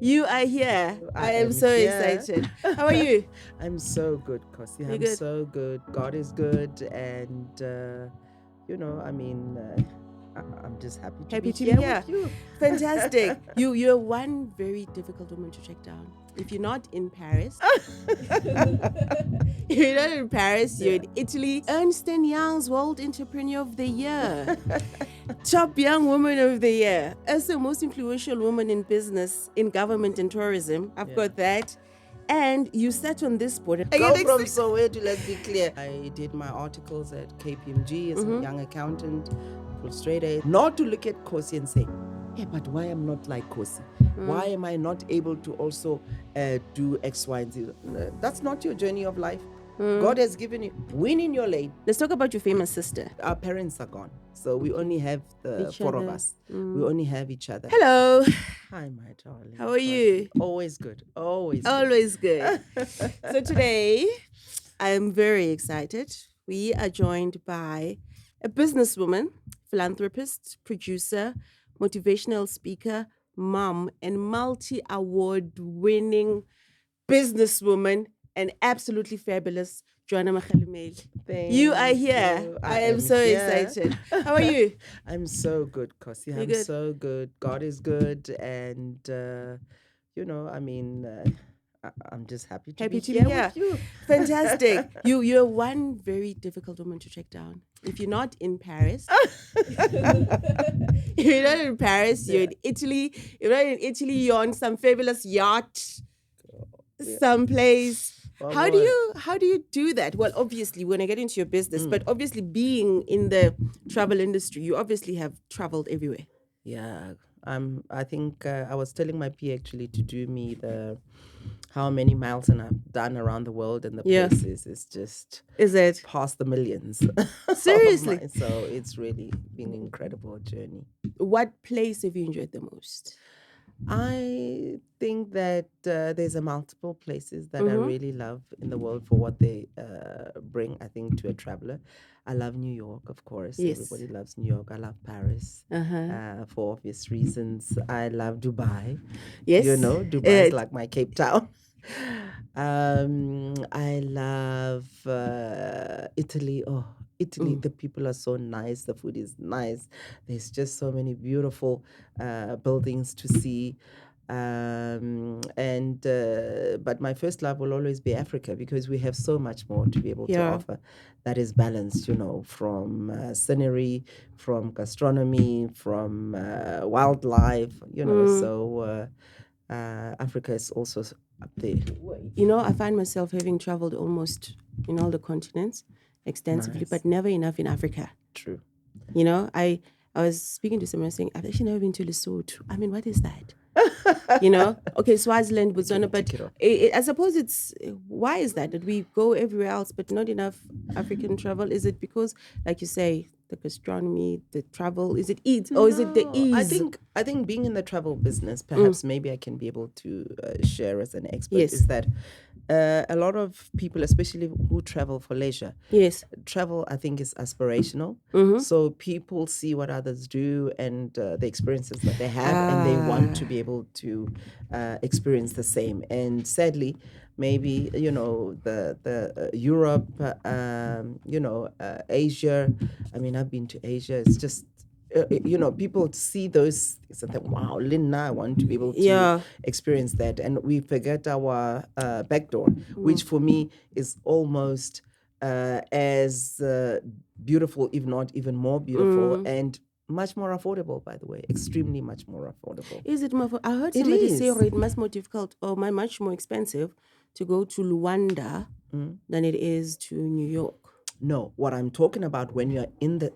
You are here. I am so here. excited. How are you? I'm so good, Kosi. You're I'm good? so good. God is good. And, I'm just happy to Happy be to be here here. with you. Fantastic. You're one very difficult woman to track down. If you're not in Paris, you're not in Paris, you're in Italy. Ernst & Young's World Entrepreneur of the Year. Top Young Woman of the Year. As the most influential woman in business, in government and tourism. I've got that. And you sat on this board. Go from Soweto, let's be clear. I did my articles at KPMG as a young accountant, frustrated. Not to look at Kosi and say, hey, but why am I not like Kosi? Why am I not able to also do X, Y, and Z? That's not your journey of life. God has given you, win in your lane. Let's talk about your famous sister. Our parents are gone, so we only have the Each four of other. us. We only have each other. Hello. Hi, my darling. How are you? Always good. Always good. Always good. So today, I'm very excited. We are joined by a businesswoman, philanthropist, producer, motivational speaker, mom, and multi-award winning businesswoman, and absolutely fabulous Johanna Makgalemele. You are here. you. I am so here. excited. How are you? I'm so good, Kosi. I'm good? so good. God is good. And, I'm just happy to be here with you. Fantastic. You're one very difficult woman to track down. If you're not in Paris, you're not in Paris, you're in Italy. You're not in Italy, you're on some fabulous yacht, someplace. How do you do that? Well, obviously, when I get into your business, but obviously being in the travel industry, you obviously have traveled everywhere. Yeah. I think I was telling my P actually to do me the how many miles and I've done around the world and the places is just Is it past the millions. seriously? So it's really been an incredible journey. What place have you enjoyed the most? I think that there's a multiple places that I really love in the world for what they bring, I think, to a traveler. I love New York, of course. Yes. Everybody loves New York. I love Paris for obvious reasons. I love Dubai. Yes. Dubai is like my Cape Town. I love Italy. Oh, Italy, the people are so nice. The food is nice. There's just so many beautiful buildings to see. But my first love will always be Africa because we have so much more to be able to offer that is balanced, from scenery, from gastronomy, from wildlife, so Africa is also up there. I find myself having traveled almost in all the continents extensively, but never enough in Africa. True. I was speaking to someone saying, I've actually never been to Lesotho. I mean, what is that? Okay, Swaziland, Botswana, but I suppose why is that? That we go everywhere else, but not enough African travel? Is it because, like you say, the gastronomy, the travel, is it ease, or is it the ease? I think being in the travel business, perhaps maybe I can be able to share as an expert, is that a lot of people, especially who travel for leisure, travel I think is aspirational. So people see what others do and the experiences that they have, and they want to be able to experience the same. And sadly, maybe the Europe, Asia. I mean, I've been to Asia. It's just people see those things and think, wow, Linda, I want to be able to experience that. And we forget our back door, which for me is almost as beautiful, if not even more beautiful, and much more affordable, by the way, extremely much more affordable. Is it more? I heard somebody say it must more difficult or much more expensive to go to Luanda than it is to New York. No, what I'm talking about when you're in the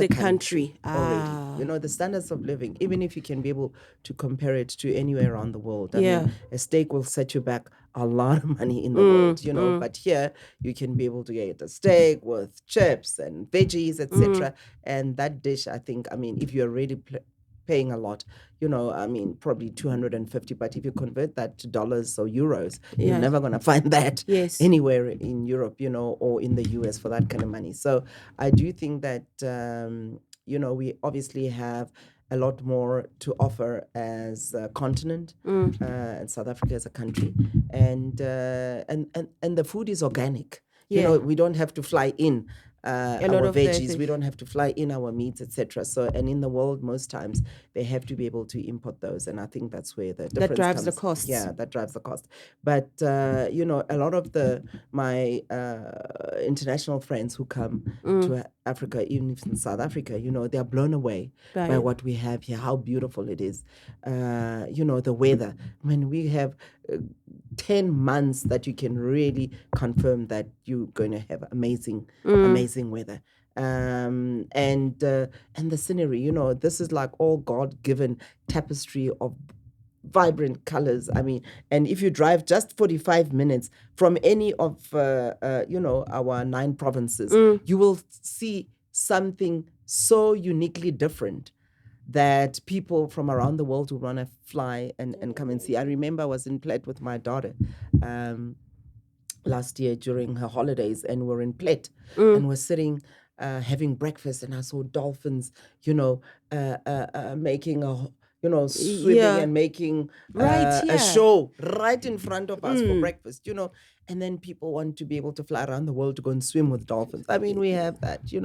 country already. The standards of living, even if you can be able to compare it to anywhere around the world. I mean, a steak will set you back a lot of money in the world, but here you can be able to get a steak with chips and veggies, etc. And that dish, I think, if you're really paying a lot, probably 250, but if you convert that to dollars or euros, you're never going to find that anywhere in Europe, or in the US for that kind of money. So I do think that, we obviously have a lot more to offer as a continent, and South Africa as a country, and the food is organic. We don't have to fly in our veggies. We don't have to fly in our meats, etc. So, and in the world, most times they have to be able to import those, and I think that's where the difference drives comes. the costs. Yeah, that drives the cost. But a lot of my international friends who come to Africa, even in South Africa, they are blown away by what we have here, how beautiful it is. The weather. When we have 10 months that you can really confirm that you're going to have amazing weather. And the scenery, this is like all God-given tapestry of vibrant colors. I mean, and if you drive just 45 minutes from any of our 9 provinces, you will see something so uniquely different that people from around the world will want to fly and come and see. I remember I was in Plet with my daughter last year during her holidays, and we're in Plet and we're sitting having breakfast, and I saw dolphins, making a swimming and making a show right in front of us for breakfast, and then people want to be able to fly around the world to go and swim with dolphins. I mean, we have that, you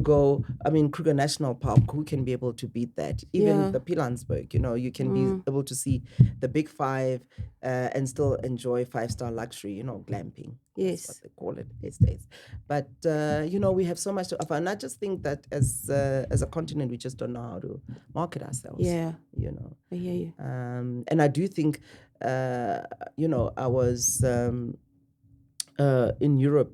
go, Kruger National Park, who can be able to beat that? Even the Pilansberg, you can be able to see the big 5 and still enjoy 5-star luxury, glamping. That's what they call it these days. But, we have so much to offer. And I just think that as a continent, we just don't know how to market ourselves. Yeah. I hear you. And I do think, I was in Europe,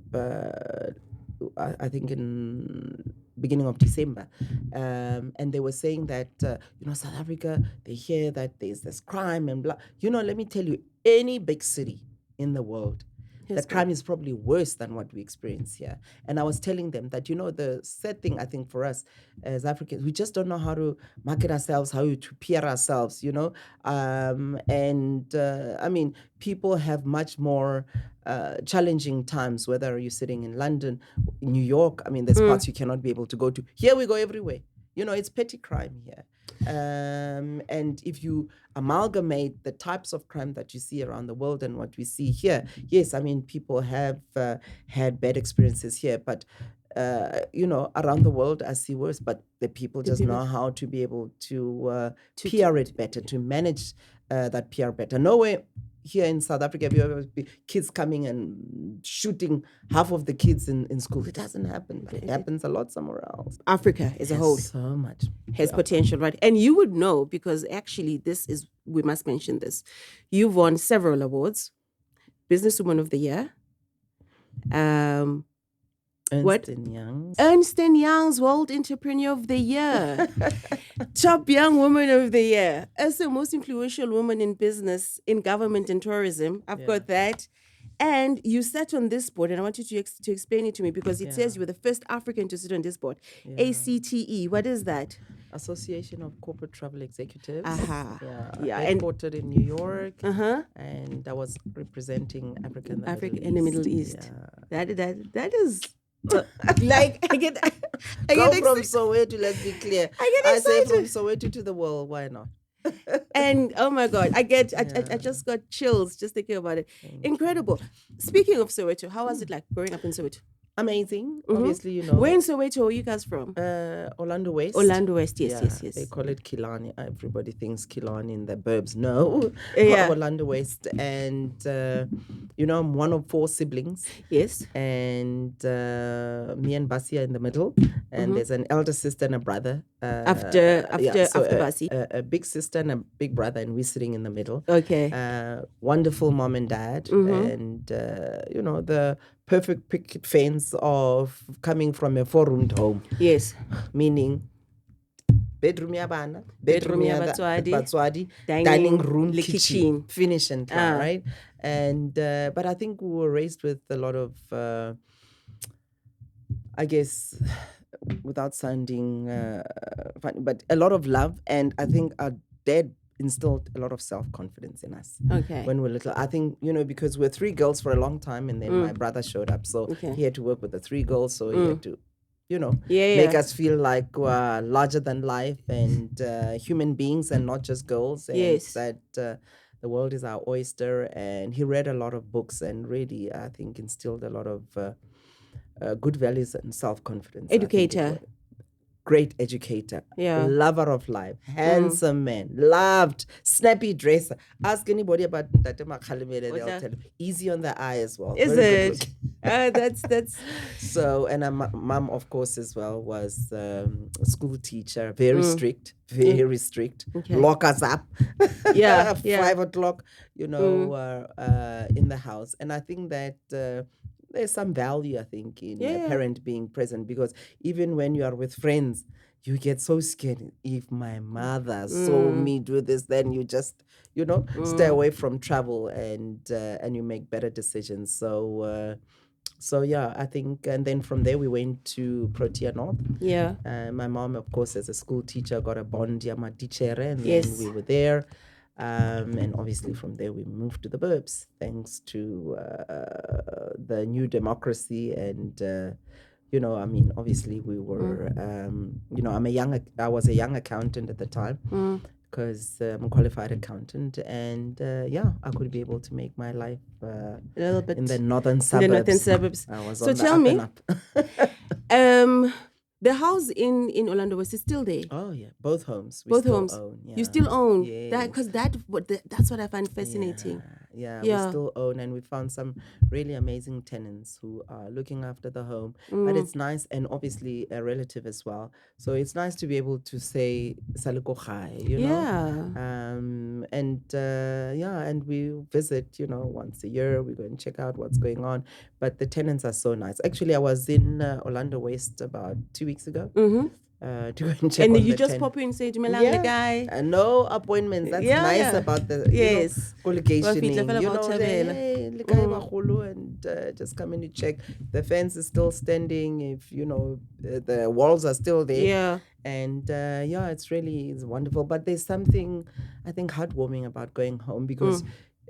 I think in beginning of December, and they were saying that, South Africa, they hear that there's this crime and blah. Let me tell you, any big city in the world, the crime is probably worse than what we experience here. And I was telling them that, the sad thing, I think, for us as Africans, we just don't know how to market ourselves, how to PR ourselves, people have much more challenging times, whether you're sitting in London, in New York. There's parts you cannot be able to go to. Here we go everywhere. It's petty crime here. And if you amalgamate the types of crime that you see around the world and what we see here, yes, people have had bad experiences here, but around the world I see worse, but the people just know how to be able to PR it better, to manage that PR better. Nowhere here in South Africa, have you ever kids coming and shooting half of the kids in school? It doesn't happen, but it happens a lot somewhere else. Africa as a whole so much has potential, right? And you would know, because actually we must mention this. You've won several awards. Businesswoman of the Year. Ernst & Young's World Entrepreneur of the Year. Top Young Woman of the Year. As the most influential woman in business, in government and tourism. I've got that. And you sat on this board, and I want you to explain it to me, because it says you were the first African to sit on this board. ACTE, what is that? Association of Corporate Travel Executives. Yeah. Headquartered in New York. And I was representing Africa in the Middle East. That is... like I get from Soweto, let's be clear. I say from Soweto to the world, why not? And oh my God, I just got chills just thinking about it. Incredible. Speaking of Soweto, how was it like growing up in Soweto? Amazing. Obviously, Where in Soweto are you guys from? Orlando West. Orlando West, yes. They call it Killarney. Everybody thinks Killarney in the burbs. No. Orlando West. And, I'm one of 4 siblings. Yes. And me and Basia in the middle. And there's an elder sister and a brother. After Basi. A big sister and a big brother, and we're sitting in the middle. Okay. Wonderful mom and dad. And, the perfect picket fence of coming from a 4-roomed home. Yes. Meaning bedroom ya bana, bedroom ya batswadi, dining room, kitchen. Finish and try, right? And but I think we were raised with a lot of, I guess, without sounding funny, but a lot of love. And I think our dad instilled a lot of self-confidence in us when we were little. I think, because we're 3 girls for a long time, and then my brother showed up. So he had to work with the 3 girls, so he had to make us feel like we're larger than life and human beings and not just girls. And that the world is our oyster. And he read a lot of books and really, I think, instilled a lot of good values and self-confidence. Educator. Great educator, lover of life, handsome man, loved, snappy dresser. Ask anybody about Tate Magkalemele, they'll tell you. Easy on the eye as well. Is very it? That's so. And our mom, of course, as well, was a school teacher, very strict, very strict. Okay. Lock us up. 5 o'clock, in the house. And I think that there's some value, I think, in a parent being present, because even when you are with friends, you get so scared. If my mother saw me do this, then you just, stay away from travel and you make better decisions. So, I think, and then from there we went to Protea North. Yeah. My mom, of course, as a school teacher, got a bond, Yama teacher, and then we were there. And obviously from there we moved to the burbs, thanks to the new democracy. And obviously we were I was a young accountant at the time, because I'm a qualified accountant, and I could be able to make my life a little bit in the northern suburbs. I was so on tell me the house in Orlando West is still there. Oh yeah, both homes. Both homes. Own, you still own that, because that's what I find fascinating. Yeah, we still own, and we found some really amazing tenants who are looking after the home. But it's nice, and obviously a relative as well. So it's nice to be able to say "Saluko Khai," and we visit, once a year. We go and check out what's going on. But the tenants are so nice. Actually, I was in Orlando West about 2 weeks ago. To go and check. And you just pop in and say, "Dumelang, guy." No appointments. That's nice about the collocationing. And just come in to check. The fence is still standing. If the walls are still there. Yeah. And it's wonderful. But there's something, I think, heartwarming about going home, because.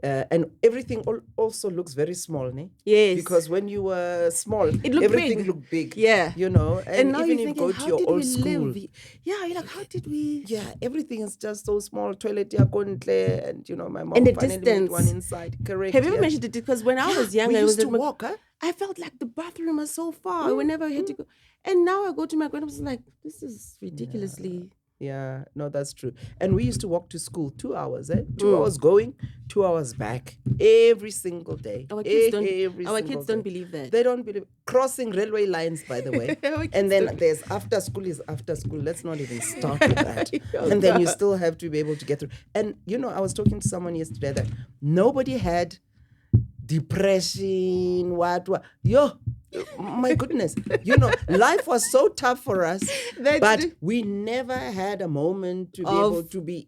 And everything also looks very small, ne? Yes. Because when you were small, everything looked big. Yeah. And now even if you go to your old school. You're like, how did we? Yeah, everything is just so small. Toilet, and my mom and the finally distance. made one inside. Correct. Have you ever mentioned it? Because when I was younger, we used to walk, I felt like the bathroom was so far whenever I had to go. And now I go to my grandmother's, like, this is ridiculously... Yeah, no, that's true. And we used to walk to school 2 hours, 2 hours going, 2 hours back, every single day. Our kids don't believe that. They don't believe. Crossing railway lines, by the way. And then there's after school is after school. Let's not even start with that. And then you still have to be able to get through. And, I was talking to someone yesterday that nobody had depression, what. My goodness, life was so tough for us, but we never had a moment to be able to be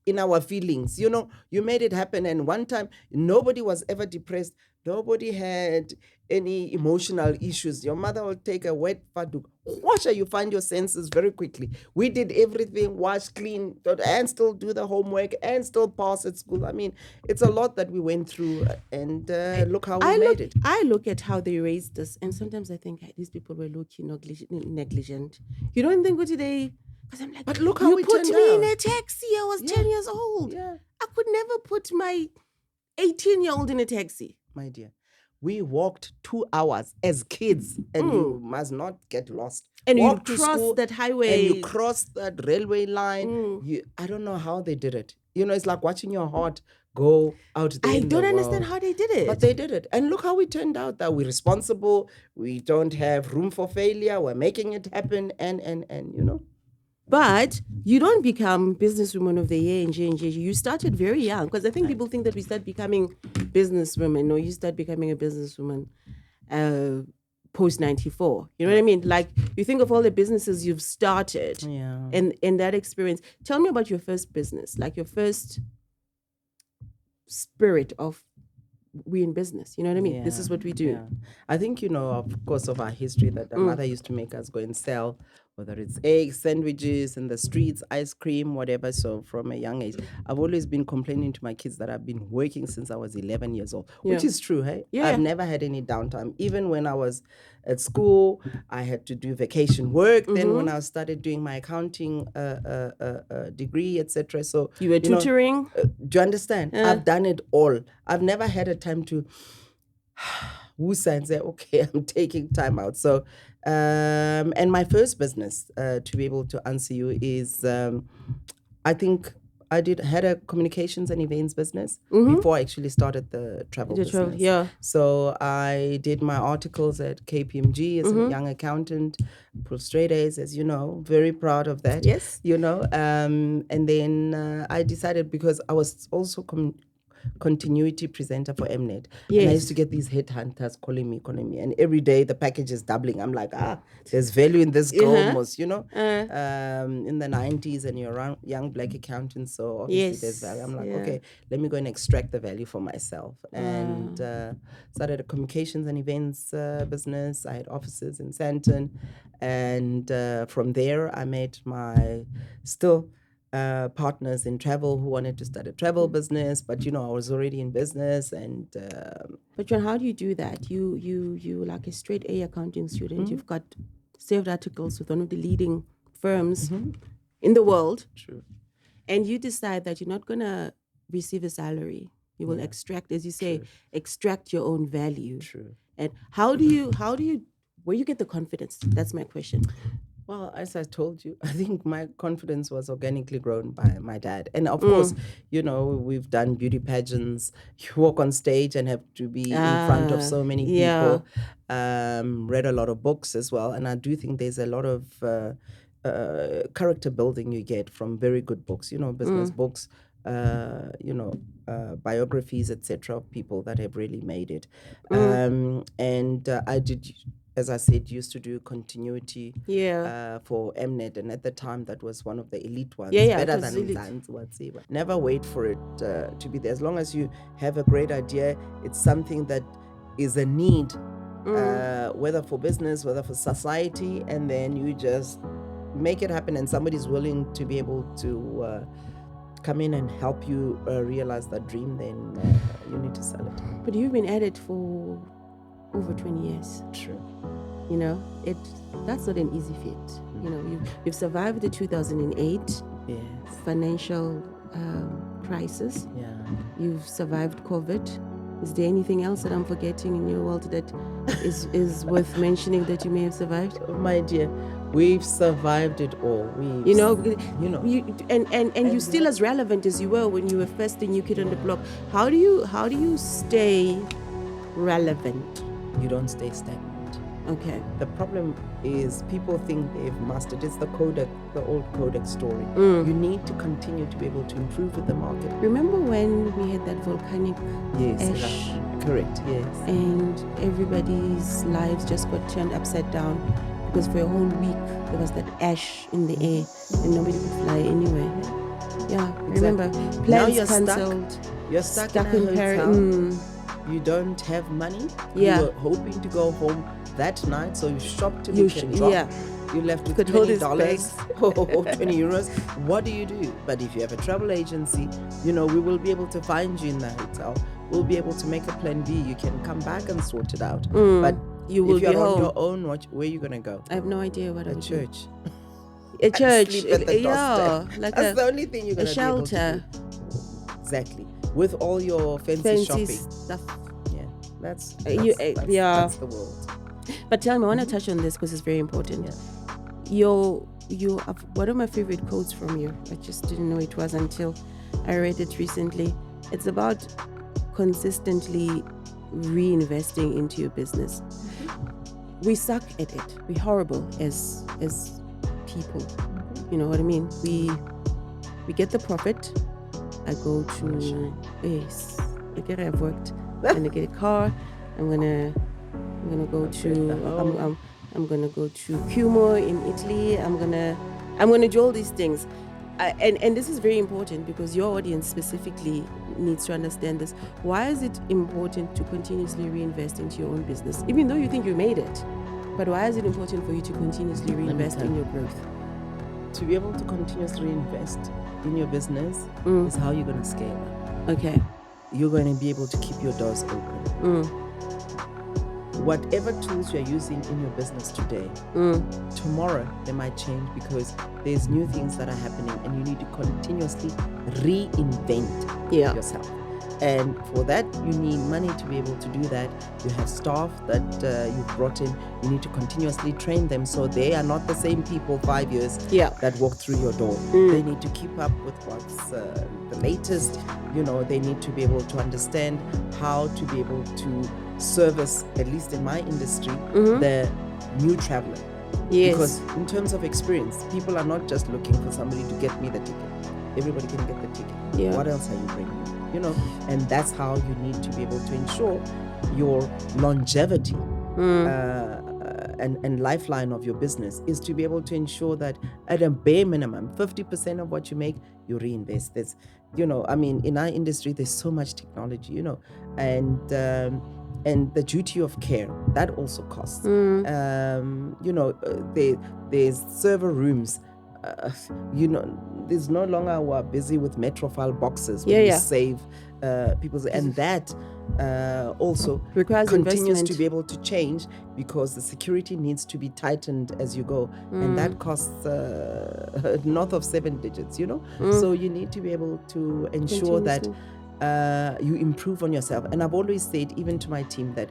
in our feelings. You made it happen. And one time, nobody was ever depressed. Nobody had any emotional issues. Your mother will take a wet faduk, wash her, you find your senses very quickly. We did everything, wash, clean, and still do the homework and still pass at school. I mean, it's a lot that we went through, and look how we made it. I look at how they raised us, and sometimes I think these people were low-key negligent. You don't think today... Because I'm like, but look how you put me in a taxi. I was 10 years old. Yeah. I could never put my 18-year-old in a taxi. My dear, we walked 2 hours as kids, and you must not get lost. And you crossed that highway. And you crossed that railway line. I don't know how they did it. It's like watching your heart go out there. I don't understand how they did it. But they did it. And look how we turned out, that we're responsible. We don't have room for failure. We're making it happen. And. But you don't become businesswoman of the year in J&J. You started very young, because I think people think that we start becoming businesswomen. No, you start becoming a businesswoman post 94. You know what I mean? Like, you think of all the businesses you've started, and that experience. Tell me about your first business, like your first spirit of we in business. You know what I mean? This is what we do. I think, of course, of our history, that the mother used to make us go and sell whether it's eggs, sandwiches in the streets, ice cream, whatever. So from a young age, I've always been complaining to my kids that I've been working since I was 11 years old, which is true. Hey, I've never had any downtime. Even when I was at school, I had to do vacation work. Then when I started doing my accounting degree, etc. So you were tutoring. Do you understand? I've done it all. I've never had a time to woosa and say, okay, I'm taking time out. So, and my first business, to be able to answer you, is I think I had a communications and events business before I actually started the travel business. So I did my articles at KPMG as a young accountant, pulled straight A's, as you know, very proud of that. Yes. You know, and then I decided, because I was also continuity presenter for Mnet. Yes. And I used to get these headhunters calling me, and every day the package is doubling. I'm like, there's value in this girl, almost, you know. In the 90s, and you're a young black accountant, so obviously there's value. I'm like, okay, let me go and extract the value for myself. And started a communications and events business. I had offices in Sandton. And from there, I met my partners in travel who wanted to start a travel business, but I was already in business. And but John, how do you do that? You like a straight A accounting student. You've got saved articles with one of the leading firms in the world. True. And you decide that you're not gonna receive a salary. You will extract, as you say, extract your own value. True. And how do you where you get the confidence? That's my question. Well, as I told you, I think my confidence was organically grown by my dad. And of course, we've done beauty pageants. You walk on stage and have to be in front of so many people. Read a lot of books as well. And I do think there's a lot of character building you get from very good books, business books, biographies, etc., of people that have really made it. And I did, as I said, used to do continuity for Mnet, and at the time that was one of the elite ones, better than Mzansi whatsoever. Never wait for it to be there. As long as you have a great idea, it's something that is a need, whether for business, whether for society, and then you just make it happen, and somebody's willing to be able to come in and help you realize that dream, then you need to sell it. But you've been at it for over 20 years. True. That's not an easy feat. You've survived the 2008 financial crisis. Yeah. You've survived COVID. Is there anything else that I'm forgetting in your world that is worth mentioning that you may have survived? Oh, my dear, we've survived it all. And you're still as relevant as you were when you were first the new kid on the block. How do you stay relevant? You don't stay stagnant. Okay. The problem is people think they've mastered. It's the old Kodak story. You need to continue to be able to improve with the market. Remember when we had that volcanic ash? Correct, yes. And everybody's lives just got turned upside down because for a whole week there was that ash in the air and nobody could fly anywhere. Yeah, exactly. Remember, plans now you're cancelled. You're stuck in a hotel. You don't have money. You were hoping to go home that night, so you shopped till you can drop. You left with $20 or 20 euros. What do you do? But if you have a travel agency, we will be able to find you in the hotel. We'll be able to make a plan B. You can come back and sort it out. But if you're on your own, where are you going to go? I have no idea what I would church. Do. A church. Sleep at the doorstep. Like that's the only thing you're going to be able to do. A shelter. Exactly. With all your fancy shopping stuff. Yeah, that's the world. But tell me, I want to touch on this because it's very important. You have one of my favorite quotes from you. I just didn't know it was until I read it recently. It's about consistently reinvesting into your business. We suck at it. We're horrible as people. You know what I mean? We get the profit. I go to I've worked. I'm gonna get a car. I'm gonna go to I'm gonna go to Como in Italy. I'm gonna do all these things. And this is very important because your audience specifically needs to understand this. Why is it important to continuously reinvest into your own business, even though you think you made it? But why is it important for you to continuously reinvest in your growth? To be able to continuously reinvest in your business is how you're going to scale up. Okay. You're going to be able to keep your doors open. Whatever tools you're using in your business today, tomorrow they might change because there's new things that are happening and you need to continuously reinvent yourself. And for that, you need money to be able to do that. You have staff that you've brought in. You need to continuously train them so they are not the same people 5 years that walk through your door. They need to keep up with what's the latest. They need to be able to understand how to be able to service, at least in my industry, the new traveler. Yes. Because in terms of experience, people are not just looking for somebody to get me the ticket. Everybody can get the ticket. Yeah. What else are you bringing? And that's how you need to be able to ensure your longevity and lifeline of your business is to be able to ensure that at a bare minimum, 50% of what you make, you reinvest. There's, in our industry, there's so much technology, and the duty of care, that also costs. There's server rooms. There's no longer we're busy with Metrofile boxes when you save people's, and that also requires continues investment. to be able to change because the security needs to be tightened as you go, and that costs north of 7 digits. So you need to be able to ensure that you improve on yourself. And I've always said, even to my team, that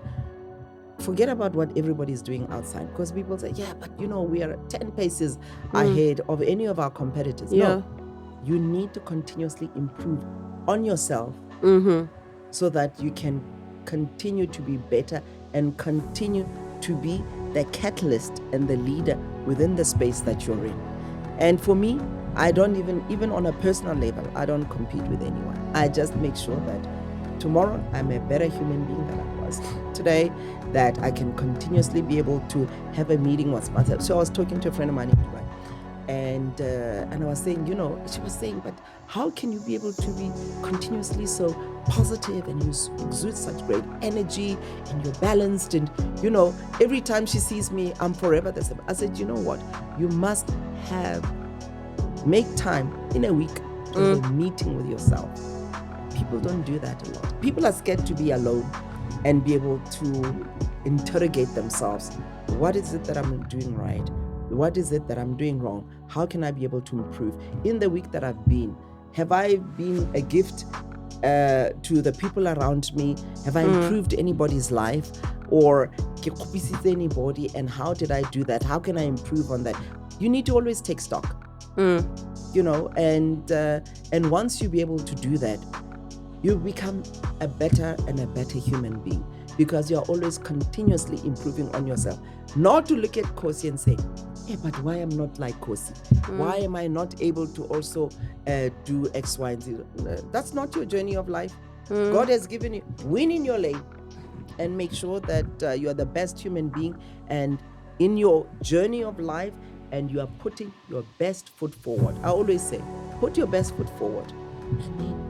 forget about what everybody's doing outside, because people say, but we are 10 paces ahead of any of our competitors. No, you need to continuously improve on yourself so that you can continue to be better and continue to be the catalyst and the leader within the space that you're in. And for me, I don't even on a personal level, I don't compete with anyone. I just make sure that tomorrow I'm a better human being than I was today, that I can continuously be able to have a meeting with myself. So I was talking to a friend of mine in Dubai, and I was saying, she was saying, but how can you be able to be continuously so positive and you exude such great energy and you're balanced, and every time she sees me, I'm forever the same. I said, you know what, you must make time in a week to have a meeting with yourself. People don't do that a lot. People are scared to be alone and be able to interrogate themselves. What is it that I'm doing right? What is it that I'm doing wrong? How can I be able to improve? In the week that I've been, have I been a gift to the people around me? Have I improved anybody's life? Or anybody? And how did I do that? How can I improve on that? You need to always take stock. And once you be able to do that, you become a better and a better human being, because you're always continuously improving on yourself. Not to look at Kosi and say, but why am I not like Kosi? Why am I not able to also do X, Y, and Z? That's not your journey of life. God has given you, win in your lane and make sure that you are the best human being and in your journey of life, and you are putting your best foot forward. I always say, put your best foot forward, and then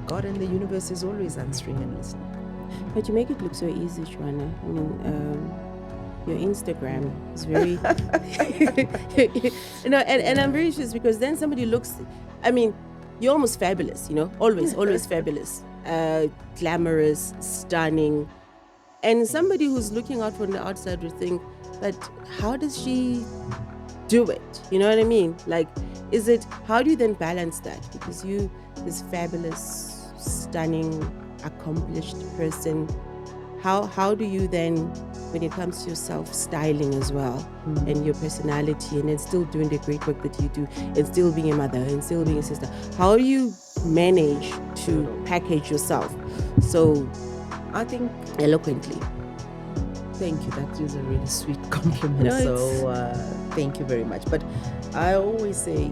God and the universe is always answering and listening. But you make it look so easy, Johanna. I mean, your Instagram is very, and I'm very sure because then somebody looks, you're almost fabulous, always fabulous, glamorous, stunning. And somebody who's looking out from the outside would think, but how does she do it? You know what I mean? Like, how do you then balance that? Because you, this fabulous, stunning, accomplished person, how do you then, when it comes to yourself styling as well, and your personality, and then still doing the great work that you do, and still being a mother, and still being a sister, how do you manage to package yourself so, I think, eloquently? Thank you. That is a really sweet compliment. Thank you very much. But I always say,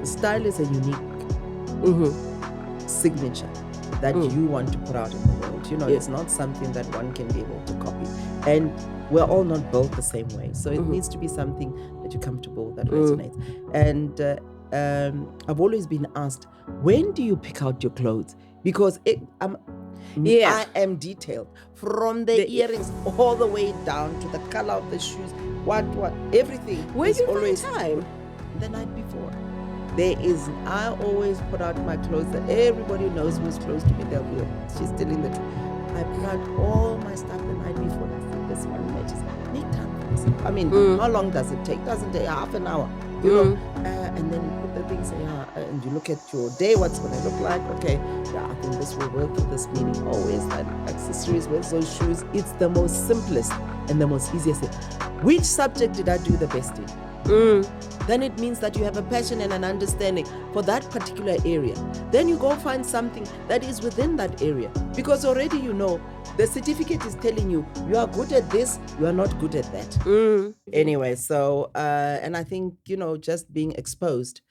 style is a unique signature that you want to put out in the world. It's not something that one can be able to copy. And we're all not built the same way. So it needs to be something that you're comfortable, that resonates. And I've always been asked, when do you pick out your clothes? Because Yeah. I am detailed from the earrings all the way down to the color of the shoes. What everything. Where is do you always find time? The night before. I always put out my clothes that everybody knows who's close to me. They'll be, she's still in the truth. I put out all my stuff the night before. I said, this one matches. Make time for yourself. I mean, how long does it take? Doesn't take half an hour, you know. And then you put the things in, and you look at your day, what's going to look like. Okay, yeah, I think this will work for this meeting. Always that accessories, where's those shoes? It's the most simplest and the most easiest thing. Which subject did I do the best in? Then it means that you have a passion and an understanding for that particular area. Then you go find something that is within that area, because already you know the certificate is telling you you are good at this, you are not good at that. Anyway, so and I think, you know, just being exposed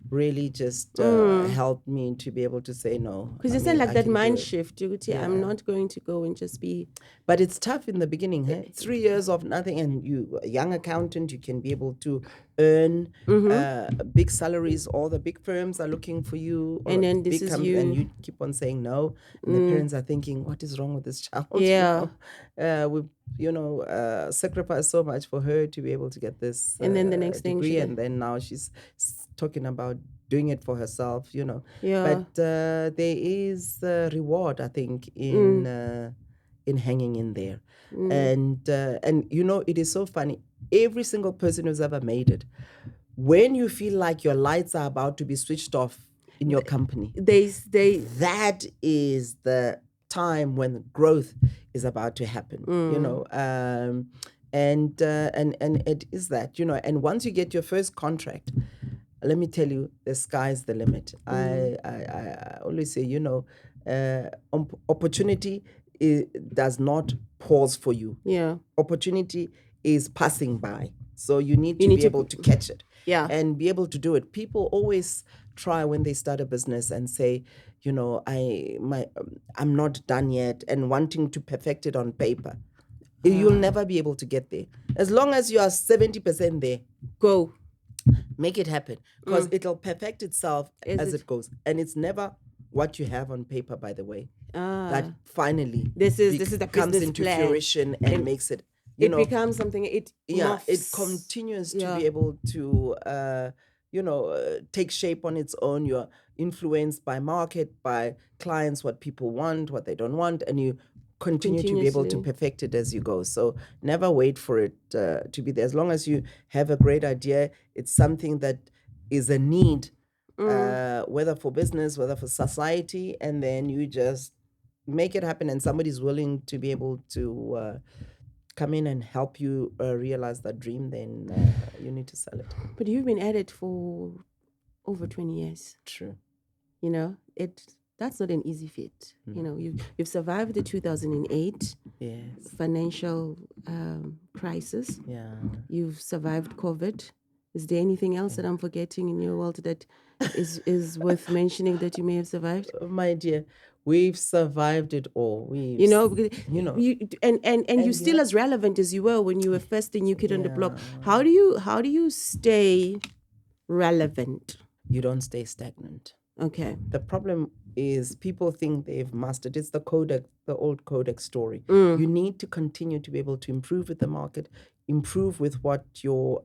really just helped me to be able to say no. Because it's like that mind shift. I'm not going to go and just be. But it's tough in the beginning. 3 years of nothing, and you, a young accountant, you can be able to earn big salaries. All the big firms are looking for you, and then this is you, and you keep on saying no. And the parents are thinking, "What is wrong with this child?" Yeah, we sacrificed so much for her to be able to get this and then the next degree, thing and then now she's talking about doing it for herself, you know. Yeah. But there is a reward, I think, in hanging in there. And you know, it is so funny. Every single person who's ever made it, when you feel like your lights are about to be switched off in your company, that is the time when growth is about to happen, you know. And it is that, you know. And once you get your first contract, let me tell you, the sky's the limit. I always say, you know, opportunity does not pause for you. Yeah. Opportunity is passing by. So you need to be able to catch it, and be able to do it. People always try when they start a business and say, you know, I'm not done yet, and wanting to perfect it on paper. You'll never be able to get there. As long as you are 70% there, go. Make it happen, because it'll perfect itself as it goes. And it's never what you have on paper, by the way, that finally this is the comes into plan. Fruition and makes it, it becomes something. It continues to be able to take shape on its own. You're influenced by market, by clients, what people want, what they don't want, and you continue to be able to perfect it as you go. So never wait for it to be there. As long as you have a great idea, it's something that is a need, whether for business, whether for society, and then you just make it happen, and somebody's willing to be able to come in and help you realize that dream, then you need to sell it. But you've been at it for over 20 years. True. You know, that's not an easy feat. You know, you've survived the 2008 financial crisis. Yeah. You've survived COVID. Is there anything else that I'm forgetting in your world that is worth mentioning that you may have survived? My dear, we've survived it all. And you're still as relevant as you were when you were first the new kid on the block. How do you stay relevant? You don't stay stagnant. Okay. The problem is people think they've mastered. It's the old Kodak story. You need to continue to be able to improve with the market, improve with what your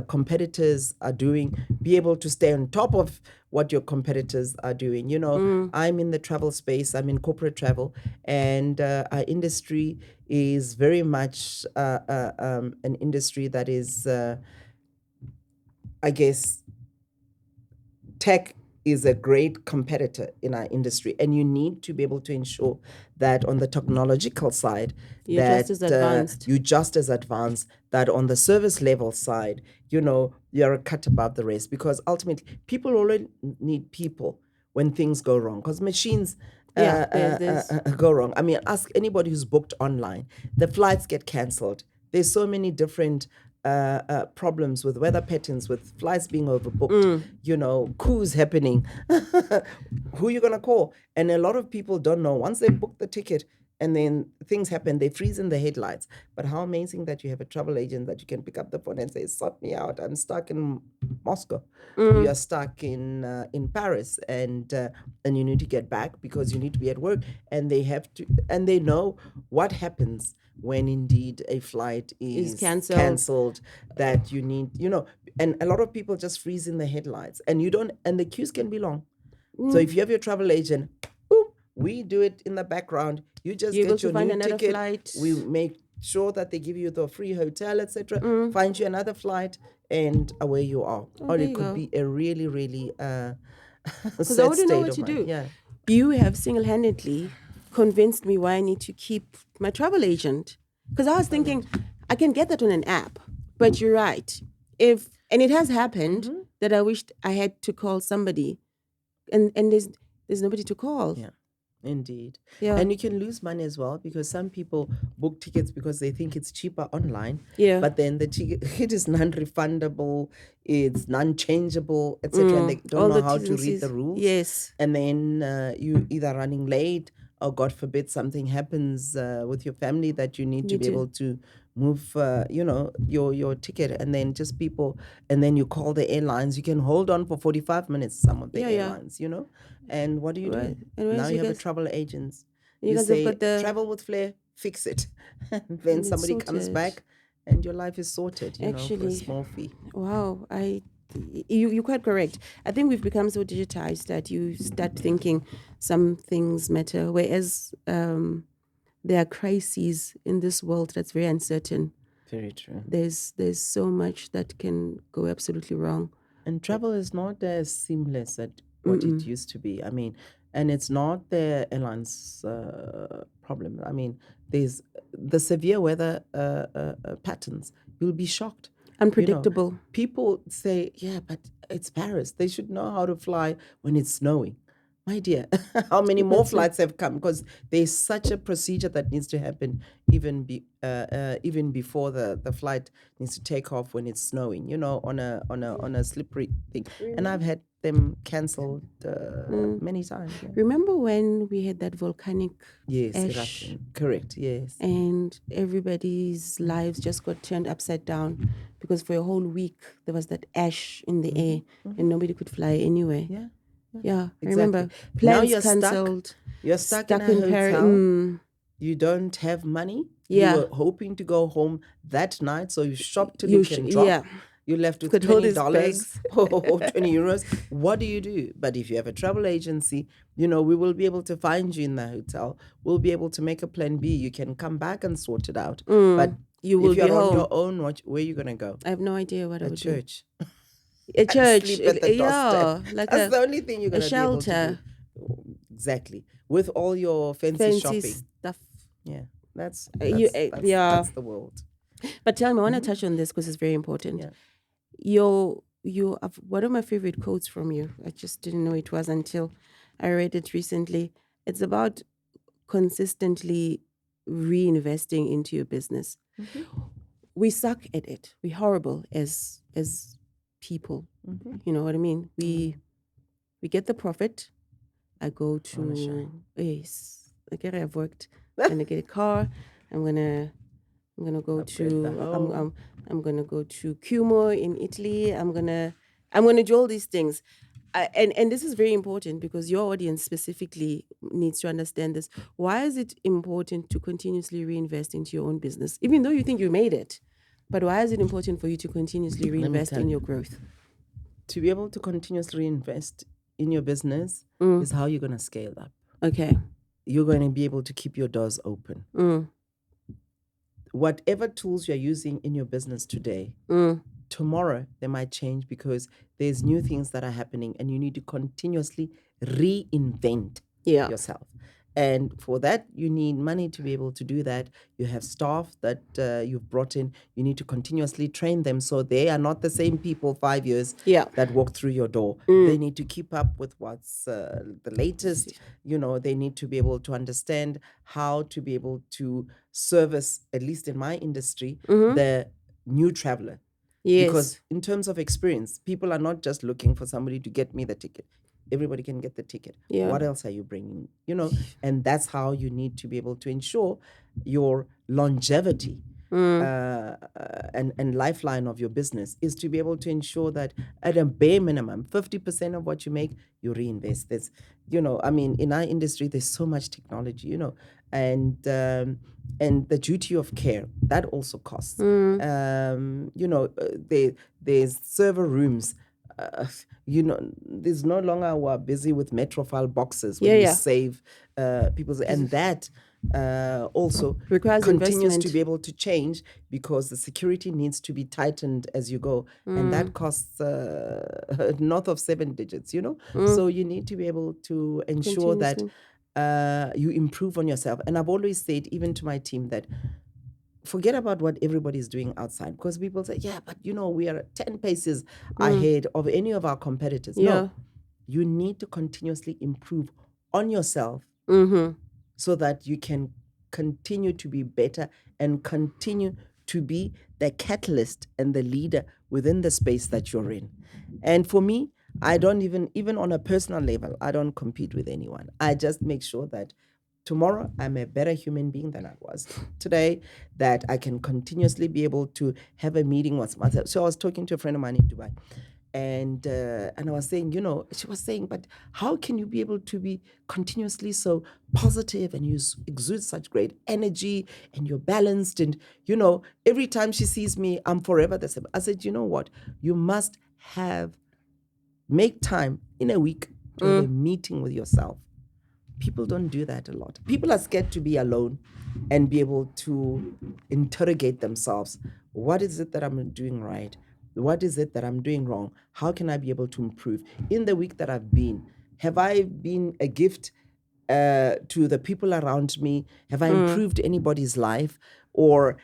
competitors are doing, be able to stay on top of what your competitors are doing. You know, I'm in the travel space, I'm in corporate travel, and our industry is very much an industry that is, I guess, tech is a great competitor in our industry, and you need to be able to ensure that on the technological side, you're just as advanced, that on the service level side, you know, you're a cut above the rest, because ultimately people only need people when things go wrong, because machines go wrong. I mean, ask anybody who's booked online. The flights get cancelled. There's so many different problems with weather patterns, with flights being overbooked, you know, coups happening. Who are you going to call? And a lot of people don't know. Once they book the ticket, and then things happen, they freeze in the headlights. But how amazing that you have a travel agent that you can pick up the phone and say, sort me out, I'm stuck in Moscow. You are stuck in Paris, and you need to get back because you need to be at work, and they know what happens when indeed a flight is cancelled, that you need, and a lot of people just freeze in the headlights, and the queues can be long. So if you have your travel agent, boop, we do it in the background. You just get your new ticket. Flight. We make sure that they give you the free hotel, etc. Find you another flight, and away you are. Or it could be a really, really because I wouldn't know what to do. Yeah. You have single-handedly convinced me why I need to keep my travel agent. Because I was thinking, I can get that on an app. But you're right. And it has happened that I wished I had to call somebody, and there's nobody to call. Yeah. Indeed. Yeah. And you can lose money as well, because some people book tickets because they think it's cheaper online. Yeah. But then the ticket is non-refundable, it's non-changeable, etc. And they don't know how to read the rules. Yes. And then you either running late, or God forbid something happens with your family that you need to be able to move, your ticket, and then just people, and then you call the airlines. You can hold on for 45 minutes, some of the airlines, and what do you do? Now you have a travel agent. You say, travel with Flair, fix it. And then somebody comes back, and your life is sorted, for a small fee. Wow, you're quite correct. I think we've become so digitized that you start thinking some things matter, whereas there are crises in this world that's very uncertain. Very true. There's so much that can go absolutely wrong. And travel is not as seamless as what it used to be. I mean, and it's not the airline's problem. I mean, there's the severe weather patterns. You'll be shocked. Unpredictable. People say, yeah, but it's Paris. They should know how to fly when it's snowing. My dear, how many more flights have come? Because there's such a procedure that needs to happen even before the flight needs to take off when it's snowing, on a slippery thing. And I've had them cancelled many times. Yeah. Remember when we had that volcanic ash? Eruption. Correct, yes. And everybody's lives just got turned upside down because for a whole week there was that ash in the air and nobody could fly anywhere. Yeah. Yeah, exactly. I remember. Plans cancelled. You're stuck in a hotel. You don't have money. Yeah. You were hoping to go home that night, so you shopped to look and drop. Yeah. You're left with $20 or 20 euros. What do you do? But if you have a travel agency, we will be able to find you in the hotel. We'll be able to make a plan B. You can come back and sort it out. But you will if you're be on home. your own, where are you going to go? I have no idea what I would church. do. A church. Sleep at the doorstep. Like that's the only thing you're going to be able to shelter. do. Exactly. With all your fancy shopping stuff. Yeah. That's the world. But tell me, I want to touch on this because it's very important. Yeah. You have one of my favorite quotes from you. I just didn't know it was until I read it recently. It's about consistently reinvesting into your business. We suck at it. We're horrible as people. You know what I mean? We get the profit. I go to I've worked. I'm gonna get a car. I'm gonna go to I'm gonna go to Como in Italy. I'm gonna do all these things. And this is very important because your audience specifically needs to understand this. Why is it important to continuously reinvest into your own business, even though you think you made it? But why is it important for you to continuously reinvest in your growth? To be able to continuously reinvest in your business is how you're going to scale up. Okay. You're going to be able to keep your doors open. Whatever tools you're using in your business today, tomorrow they might change because there's new things that are happening and you need to continuously reinvent yourself. And for that, you need money to be able to do that. You have staff that you've brought in. You need to continuously train them so they are not the same people 5 years that walk through your door. They need to keep up with what's the latest. They need to be able to understand how to be able to service, at least in my industry, the new traveler. Yes. Because in terms of experience, people are not just looking for somebody to get me the ticket. everybody can get the ticket. Yeah. What else are you bringing? And that's how you need to be able to ensure your longevity and lifeline of your business is to be able to ensure that at a bare minimum, 50% of what you make, you reinvest. There's, in our industry, there's so much technology, and the duty of care that also costs. There's server rooms. There's no longer we're busy with Metrofile boxes when you save people's, and that also requires continues investment to be able to change because the security needs to be tightened as you go, and that costs north of 7 digits. So you need to be able to ensure that you improve on yourself. And I've always said, even to my team, that forget about what everybody's doing outside, because people say, yeah, but we are 10 paces ahead of any of our competitors. No, you need to continuously improve on yourself so that you can continue to be better and continue to be the catalyst and the leader within the space that you're in. And for me, I don't even on a personal level, I don't compete with anyone. I just make sure that tomorrow I'm a better human being than I was today, that I can continuously be able to have a meeting with myself. So I was talking to a friend of mine in Dubai, and I was saying, she was saying, but how can you be able to be continuously so positive and you exude such great energy and you're balanced, and every time she sees me, I'm forever the same. I said, you know what, you must make time in a week to have a meeting with yourself. People don't do that a lot. People are scared to be alone and be able to interrogate themselves. What is it that I'm doing right? What is it that I'm doing wrong? How can I be able to improve? In the week that I've been, have I been a gift to the people around me? Have I improved anybody's life? Or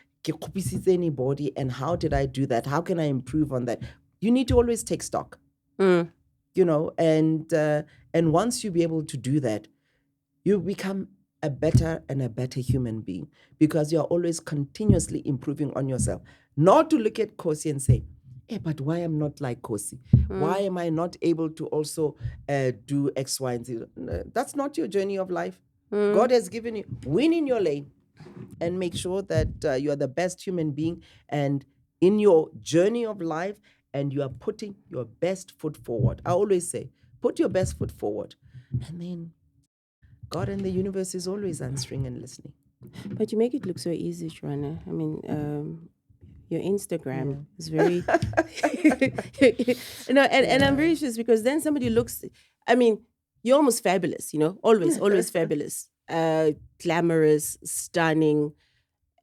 anybody? And how did I do that? How can I improve on that? You need to always take stock. And once you be able to do that, you become a better and a better human being, because you're always continuously improving on yourself. Not to look at Kosi and say, but why am I not like Kosi? Why am I not able to also do X, Y, and Z? That's not your journey of life. God has given you, win in your lane and make sure that you are the best human being and in your journey of life, and you are putting your best foot forward. I always say, put your best foot forward, and then God and the universe is always answering and listening. But you make it look so easy, Johanna. I mean, your Instagram is very, and I'm very sure because then somebody looks. I mean, you're almost fabulous. Always fabulous, glamorous, stunning,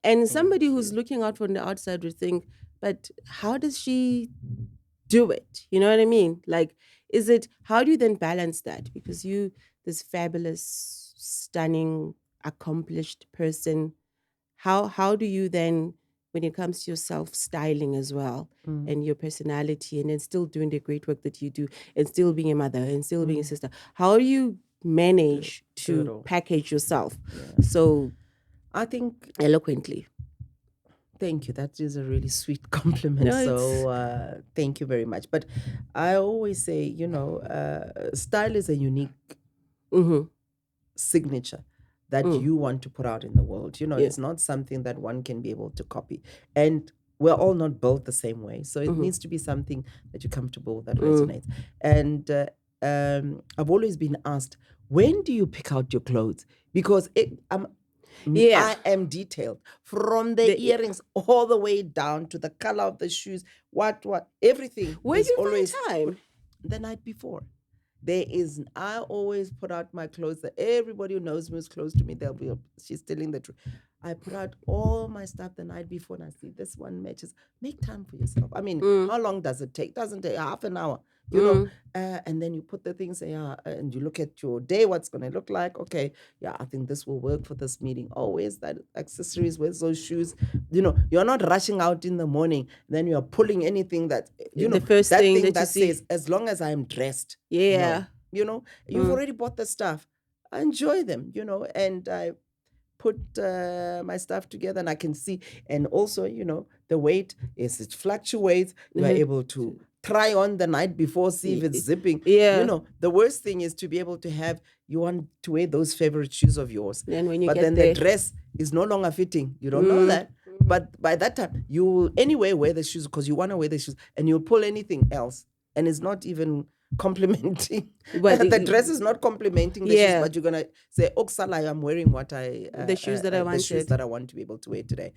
and somebody who's looking out from the outside would think, but how does she do it? You know what I mean? Like, is it, how do you then balance that? Because you, this fabulous, stunning, accomplished person, how do you then, when it comes to your self-styling as well and your personality, and then still doing the great work that you do and still being a mother and still being a sister, how do you manage to package yourself so I think eloquently? Thank you. That is a really sweet compliment. So thank you very much. But I always say, style is a unique signature that you want to put out in the world. It's not something that one can be able to copy. And we're all not built the same way. So it needs to be something that you're comfortable with, that resonates. And I've always been asked, when do you pick out your clothes? Because I am detailed, from the earrings all the way down to the color of the shoes, what everything. Where do you always find time? The night before. I always put out my clothes that everybody who knows me, who's close to me, they'll be, she's telling the truth. I put out all my stuff the night before, and I see this one matches. Make time for yourself. I mean, how long does it take? Doesn't take half an hour, and then you put the things, and you look at your day, what's going to look like. Okay, I think this will work for this meeting. Oh, where's that accessories? Where's those shoes? You're not rushing out in the morning, then you're pulling anything that, the first that thing thing that says, as long as I'm dressed. Yeah. No. You've already bought the stuff. Enjoy them, and I put my stuff together, and I can see, and also, the weight, as it fluctuates, you are able to try on the night before, see if it's zipping. Yeah. The worst thing is to be able to have, you want to wear those favorite shoes of yours. And when you but get then there, the dress is no longer fitting. You don't know that. But by that time, you will anyway wear the shoes because you want to wear the shoes, and you'll pull anything else. And it's not even complimenting. The dress is not complimenting the shoes, but you're going to say, Oksala, I'm wearing the shoes that I wanted. The shoes that I want to be able to wear today.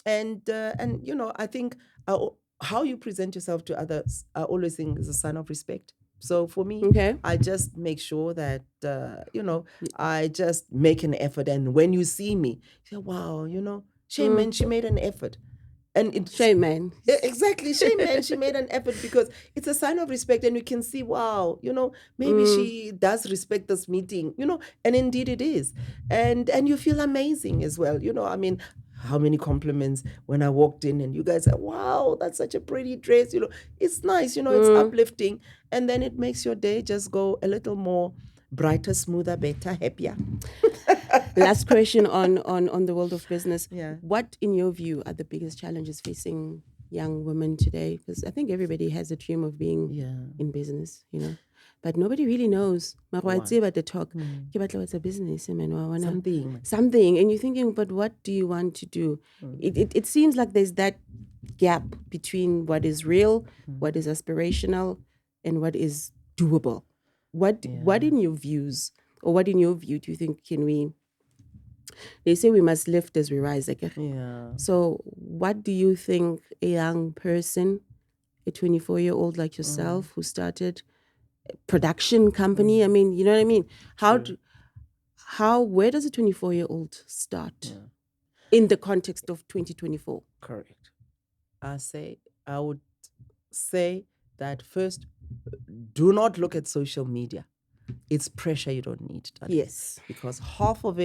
And I think how you present yourself to others, I always think is a sign of respect. So for me, I just make sure that, I just make an effort. And when you see me, you say, wow, shame, man, she made an effort. And it's shame, man. Exactly, shame, man, she made an effort, because it's a sign of respect. And you can see, wow, maybe she does respect this meeting, and indeed it is. And you feel amazing as well. I mean, how many compliments when I walked in and you guys said, wow, that's such a pretty dress. It's nice, it's uplifting. And then it makes your day just go a little more brighter, smoother, better, happier. Last question on the world of business. Yeah. What, in your view, are the biggest challenges facing young women today? Because I think everybody has a dream of being in business, but nobody really knows. About the talk, what's a business? Something. And you're thinking, but what do you want to do? It seems like there's that gap between what is real, what is aspirational, and what is doable. What in your views, or what in your view do you think they say we must lift as we rise. So what do you think a young person, a 24-year-old like yourself, who started a production company, I mean, you know what I mean? Where does a 24-year-old start in the context of 2024? Correct. I would say that first, do not look at social media. It's pressure you don't need. Yes. Because half of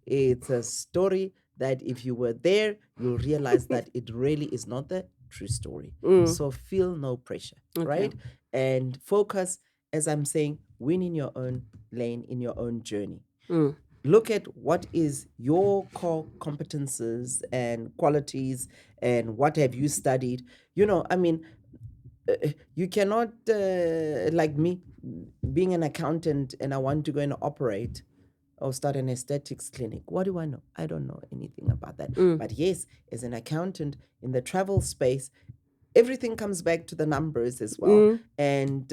it's a story that if you were there, you'll realize that it really is not the true story. So feel no pressure, right? And focus, as I'm saying, win in your own lane, in your own journey. Look at what is your core competences and qualities, and what have you studied. I mean, you cannot, like me, being an accountant, and I want to go and operate or start an aesthetics clinic. What do I know? I don't know anything about that. But yes, as an accountant in the travel space, everything comes back to the numbers as well, and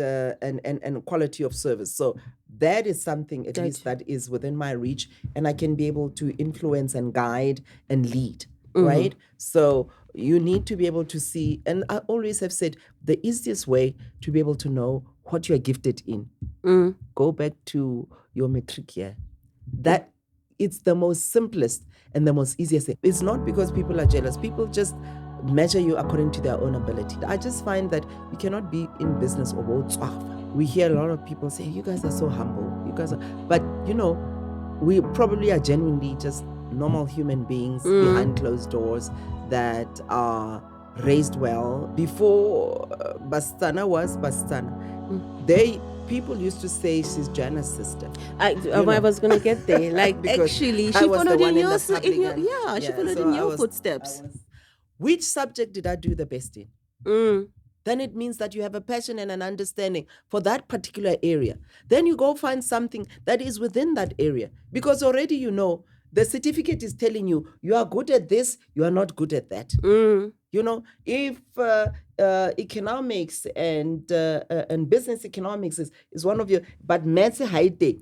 quality of service. So that is something, at least, that is within my reach, and I can be able to influence and guide and lead, right? So you need to be able to see, and I always have said, the easiest way to be able to know what you are gifted in, go back to your matric year. That it's the most simplest and the most easiest thing. It's not because people are jealous. People just measure you according to their own ability. I just find that you cannot be in business or we hear a lot of people say, you guys are so humble. But we probably are genuinely just normal human beings behind closed doors that are raised well. Before Bastana was Bastana, people used to say she's Johanna's sister. I was going to get there. Like, actually, she followed in your footsteps. Which subject did I do the best in? Then it means that you have a passion and an understanding for that particular area. Then you go find something that is within that area, because already the certificate is telling you are good at this, you are not good at that. If economics and business economics is one of your, but maths high tech,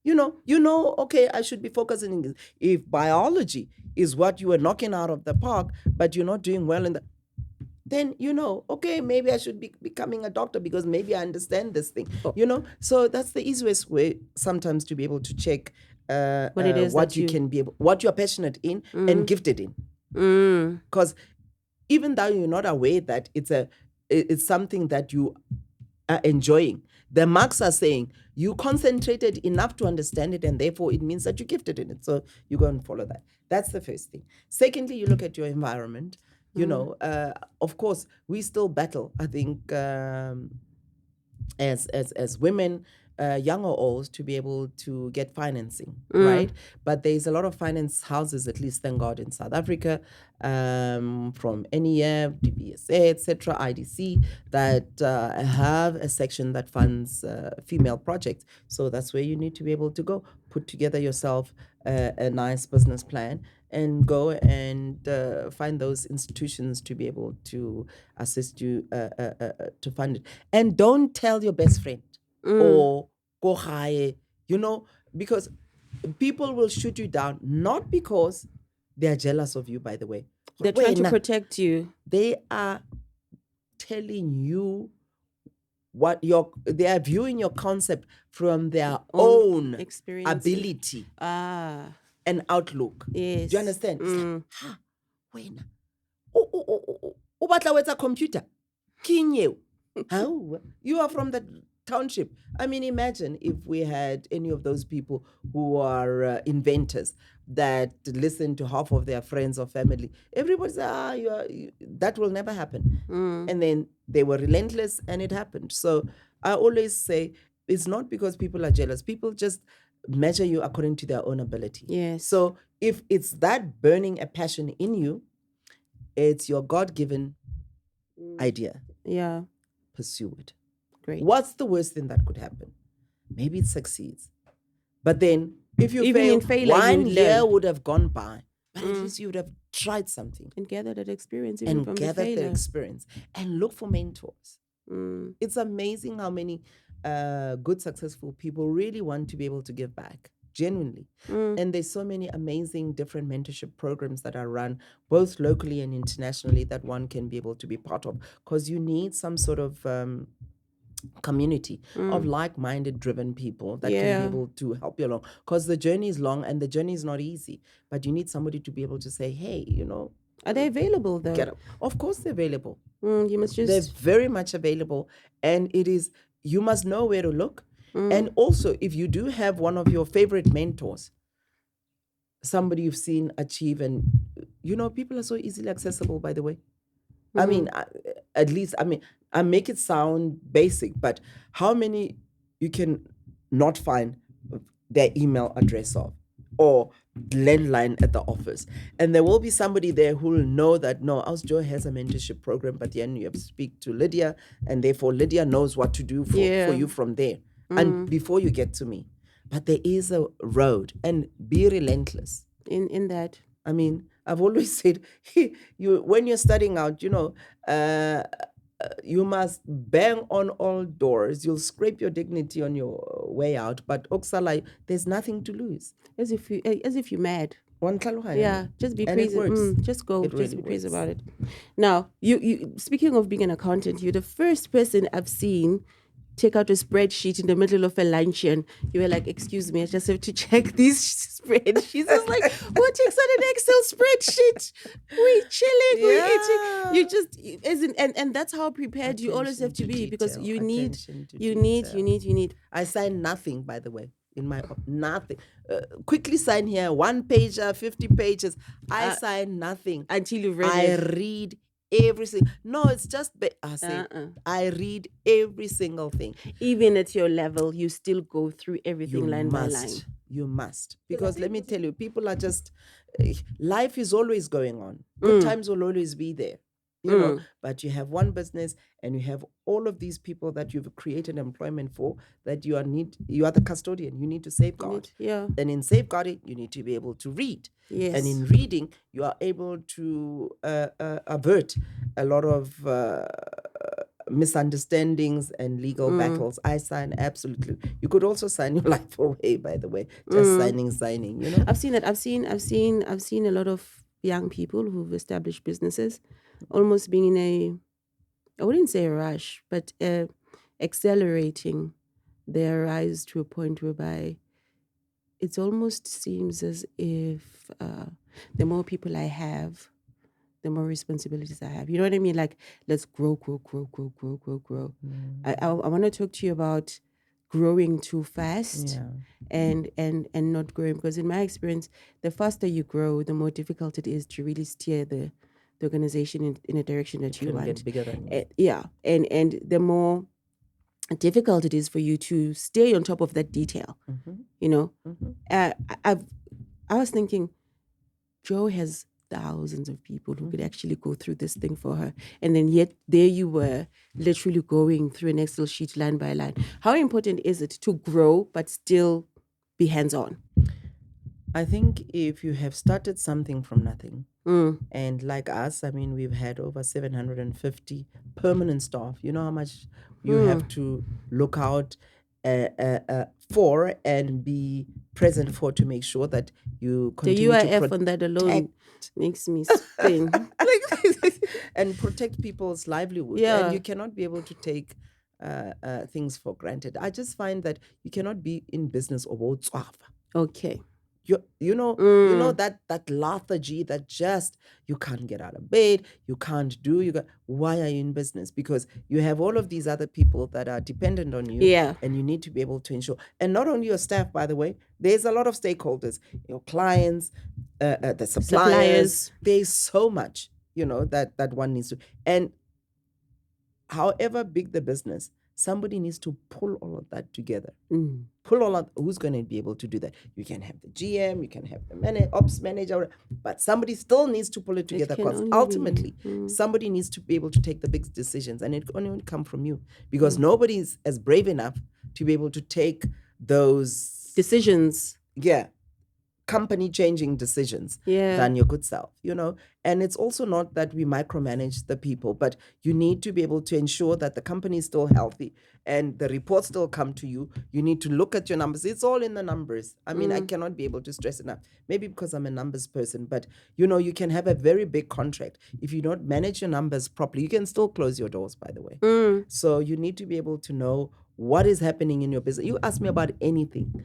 okay, I should be focusing on this. If biology is what you are knocking out of the park, but you're not doing well in the, then okay, maybe I should be becoming a doctor, because maybe I understand this thing. So that's the easiest way sometimes to be able to check what it is what you can be able, what you're passionate in and gifted in. Because even though you're not aware that it's something that you are enjoying, the marks are saying you concentrated enough to understand it, and therefore it means that you're gifted in it. So you go and follow that. That's the first thing. Secondly, you look at your environment. Of course, we still battle, I think, as women, young or old, to be able to get financing, right? But there's a lot of finance houses, at least, thank God, in South Africa, from NEF, DBSA, etc., IDC, that have a section that funds female projects. So that's where you need to be able to go, put together yourself a nice business plan, and go and find those institutions to be able to assist you to fund it. And don't tell your best friend or go high, because people will shoot you down, not because they are jealous of you, by the way. They're trying to protect you. They are telling you they are viewing your concept from their own ability and outlook. Yes. Do you understand? Wena o batla wetsa computer kinye. How you are from the township. I mean, imagine if we had any of those people who are inventors that listen to half of their friends or family. Everybody says, that will never happen. And then they were relentless and it happened. So I always say, it's not because people are jealous. People just measure you according to their own ability. Yes. So if it's that burning a passion in you, it's your God-given idea. Yeah. Pursue it. Great. What's the worst thing that could happen? Maybe it succeeds. But then if you Even fail, in failure, 1 year would have gone by. But at least you would have tried something. And gathered that experience even from the failure. And gathered the experience. And look for mentors. It's amazing how many good, successful people really want to be able to give back. Genuinely. And there's so many amazing different mentorship programs that are run both locally and internationally that one can be able to be part of, because you need some sort of community of like-minded driven people that can be able to help you along, because the journey is long and the journey is not easy, but you need somebody to be able to say, hey, are they available though? Get up. Of course they're available. You must just... They're very much available, and you must know where to look. And also, if you do have one of your favorite mentors, somebody you've seen achieve, and people are so easily accessible, by the way. I mean, at least, I make it sound basic, but how many you can not find their email address of, or landline at the office, and there will be somebody there who will know that, no, Joe has a mentorship program, but then you have to speak to Lydia, and therefore Lydia knows what to do for you from there, and before you get to me. But there is a road, and be relentless in that. I mean, I've always said, when you're starting out, you must bang on all doors. You'll scrape your dignity on your way out, but Oksala, there's nothing to lose. As if you're mad. Yeah, just be crazy. Just go. It just really be crazy works. about it. Now, you speaking of being an accountant, you're the first person I've seen take out a spreadsheet in the middle of a luncheon. You were like, excuse me, I just have to check these spreadsheets. I was like, who takes out an Excel spreadsheet? We chilling, we eating. You just, and that's how prepared you always have to be, because you need. I sign nothing, by the way. In my nothing. Quickly sign here, 1 page, 50 pages. I sign nothing until you've read it. I read everything. No, it's just I read every single thing. Even at your level, you still go through everything line by line. You must, because let me tell you, people are just, life is always going on. Good times will always be there. But you have one business and you have all of these people that you've created employment for, that you are the custodian. You need to safeguard. And in safeguarding, you need to be able to read. Yes. And in reading, you are able to avert a lot of misunderstandings and legal battles. I sign absolutely. You could also sign your life away, by the way. Just signing. I've seen that. I've seen a lot of young people who've established businesses almost being in I wouldn't say a rush, but accelerating their rise to a point whereby it almost seems as if the more people I have, the more responsibilities I have. You know what I mean? Like, let's grow. I want to talk to you about growing too fast and not growing, because in my experience, the faster you grow, the more difficult it is to really steer the organization in a direction that you want. Get bigger than you. And the more difficult it is for you to stay on top of that detail. You know, I was thinking, Jo has thousands of people who could actually go through this thing for her, and then yet there you were, literally going through an Excel sheet line by line. How important is it to grow but still be hands-on? I think if you have started something from nothing, and like us, I mean, we've had over 750 permanent staff. You know how much you have to look out for and be present for, to make sure that you continue the UIF to on that alone makes me spin. and protect people's livelihood. Yeah. And you cannot be able to take things for granted. I just find that you cannot be in business about tswafa. Okay. You know that lethargy that just you can't get out of bed, you can't do. Why are you in business? Because you have all of these other people that are dependent on you, and you need to be able to ensure. And not only your staff, by the way, there's a lot of stakeholders, your clients, the suppliers. There's so much, that one needs to. And however big the business, somebody needs to pull all of that together. Pull all of, who's going to be able to do that? You can have the GM, you can have the ops manager, but somebody still needs to pull it together, because ultimately somebody needs to be able to take the big decisions, and it can only come from you, because nobody's as brave enough to be able to take those decisions. Company changing decisions than your good self, and it's also not that we micromanage the people, but you need to be able to ensure that the company is still healthy and the reports still come to you. You need to look at your numbers. It's all in the numbers. I mean, I cannot be able to stress enough, maybe because I'm a numbers person, but you can have a very big contract. If you don't manage your numbers properly, you can still close your doors, by the way. So you need to be able to know what is happening in your business. You ask me about anything,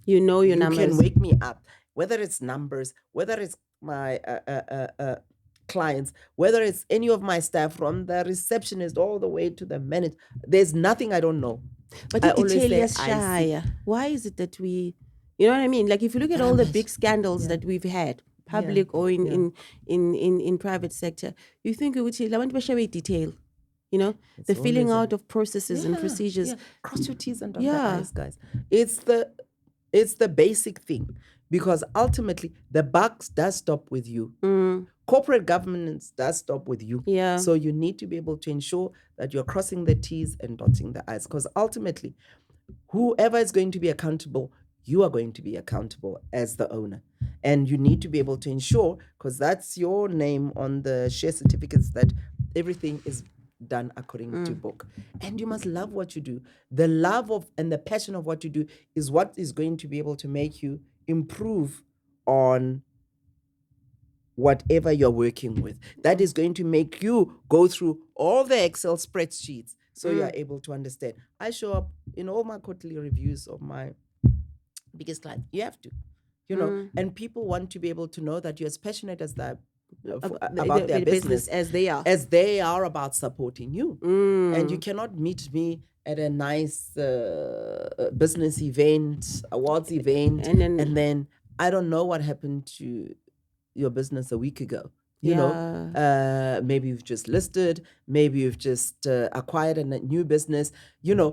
your numbers. You can wake me up, whether it's numbers, whether it's my clients, whether it's any of my staff, from the receptionist all the way to the manager. There's nothing I don't know. But I always say, shy. Why is it that we, you know what I mean? Like, if you look at all the big scandals that we've had, public or in private sector, you think I want to show a detail. The filling out of processes and procedures. Cross your T's and dot your I's, guys. It's the basic thing, because ultimately the buck does stop with you. Corporate governance does stop with you. So you need to be able to ensure that you're crossing the T's and dotting the I's, because ultimately, whoever is going to be accountable, you are going to be accountable as the owner. And you need to be able to ensure, because that's your name on the share certificates, that everything is done according to book. And you must love what you do. The love of and the passion of what you do is what is going to be able to make you improve on whatever you're working with. That is going to make you go through all the Excel spreadsheets, so you're able to understand. I show up in all my quarterly reviews of my biggest client. You have to, and people want to be able to know that you're as passionate as that about their business as they are about supporting you. And you cannot meet me at a nice business event, awards event, and then I don't know what happened to your business a week ago. Maybe you've just listed, maybe you've just acquired a new business, the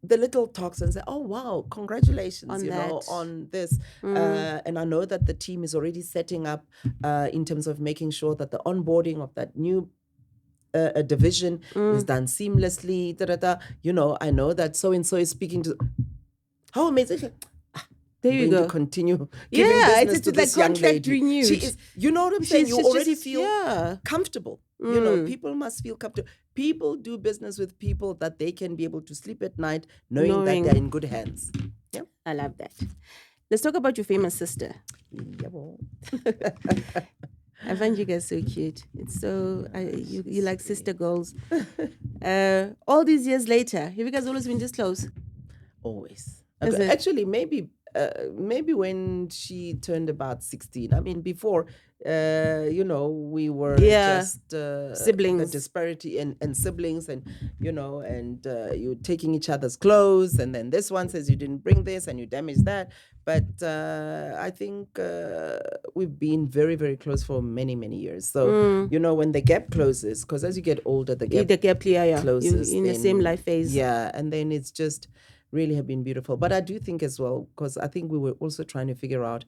little talks and say, oh wow, congratulations on this. And I know that the team is already setting up in terms of making sure that the onboarding of that new division is done seamlessly. I know that so and so is speaking to. How amazing! There you go. To continue giving business to this young lady. Renewed. She is, you know what I'm saying? You already feel comfortable. People must feel comfortable. People do business with people that they can be able to sleep at night knowing that they're in good hands. Yeah, I love that. Let's talk about your famous sister. I find you guys so cute. It's so you like sister goals. All these years later, have you guys always been this close? Always. Okay. Actually, maybe maybe when she turned about 16. I mean, before, we were just siblings, the disparity and siblings, and and you taking each other's clothes, and then this one says you didn't bring this and you damaged that. But I think we've been very, very close for many, many years. So when the gap closes, because as you get older, the gap closes. You're in the same life phase. Yeah, and then it's just really have been beautiful. But I do think as well, because I think we were also trying to figure out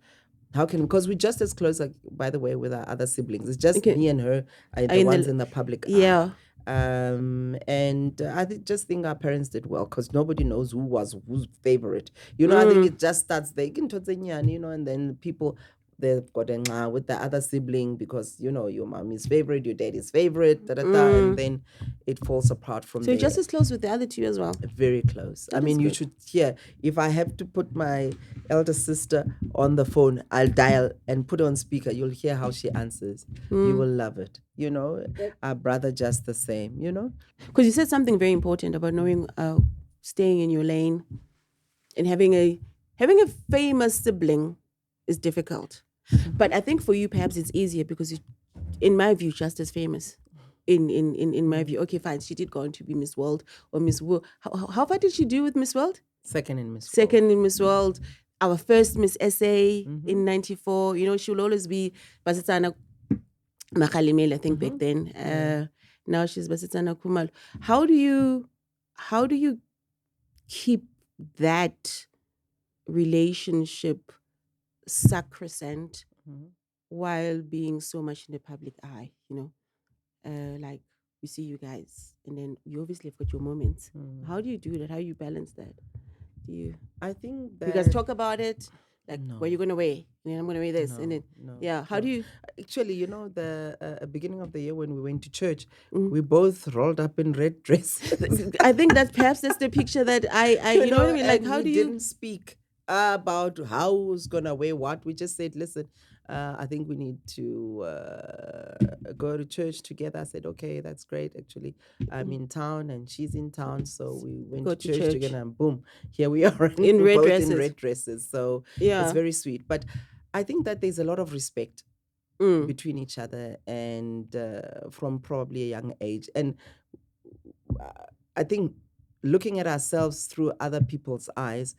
because we're just as close, like, by the way, with our other siblings. It's just me and her are the ones in the public eye. And I just think our parents did well, because nobody knows who was whose favorite. I think it just starts there, and then people, they've got a with the other sibling, because your mommy's favorite, your daddy's favorite, and then it falls apart from there. So you're just as close with the other two as well? Very close. I mean, you should hear, if I have to put my elder sister on the phone, I'll dial and put on speaker. You'll hear how she answers. You will love it. Our brother just the same, Because you said something very important about knowing, staying in your lane, and having a famous sibling is difficult. But I think for you, perhaps it's easier because you, in my view, just as famous. In my view, okay, fine. She did go on to be Miss World or Miss World. How far did she do with Miss World? Second in Miss World. Second in Miss World. Our first Miss SA in '94. She will always be Basitsana Magkalemele, I think, back then. Now she's Basitsana Kumal. How do you keep that relationship sacrosanct while being so much in the public eye? Like, we see you guys, and then you obviously have got your moments. How do you do that? How do you balance that? I think that you guys talk about it, like, no. what you're gonna wear, and then I'm gonna wear this, and then how do you? Actually, the beginning of the year when we went to church, we both rolled up in red dresses. I think that perhaps that's the picture that I you know what I mean. Like, how do you? Didn't speak about who's gonna wear what. We just said, listen, I think we need to go to church together. I said, okay, that's great. Actually, I'm in town and she's in town, so we went to church together, and boom, here we are in red dresses. In red dresses. So it's very sweet. But I think that there's a lot of respect between each other, and from probably a young age. And I think looking at ourselves through other people's eyes,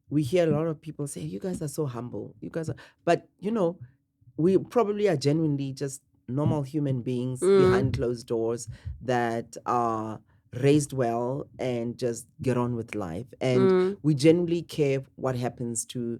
we hear a lot of people say, you guys are so humble. You guys are, but we probably are genuinely just normal human beings behind closed doors that are raised well and just get on with life. And we genuinely care what happens to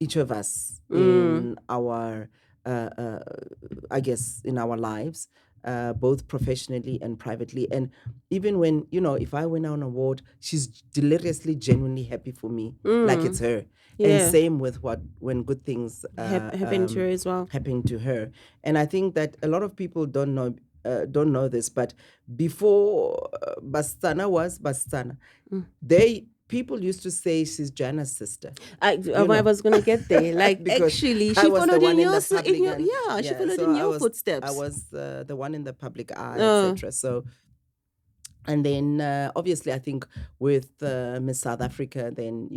each of us in our, I guess, in our lives. Both professionally and privately. And even when, if I win an award, she's deliriously, genuinely happy for me, like it's her. And same with when good things happen to her as well. Happen to her. And I think that a lot of people don't know this, but before Bastana was Bastana, people used to say she's Johanna's sister. I was going to get there. Like, actually, she followed in your footsteps. I was the one in the public eye, etc. So, and then obviously, I think with Miss South Africa, then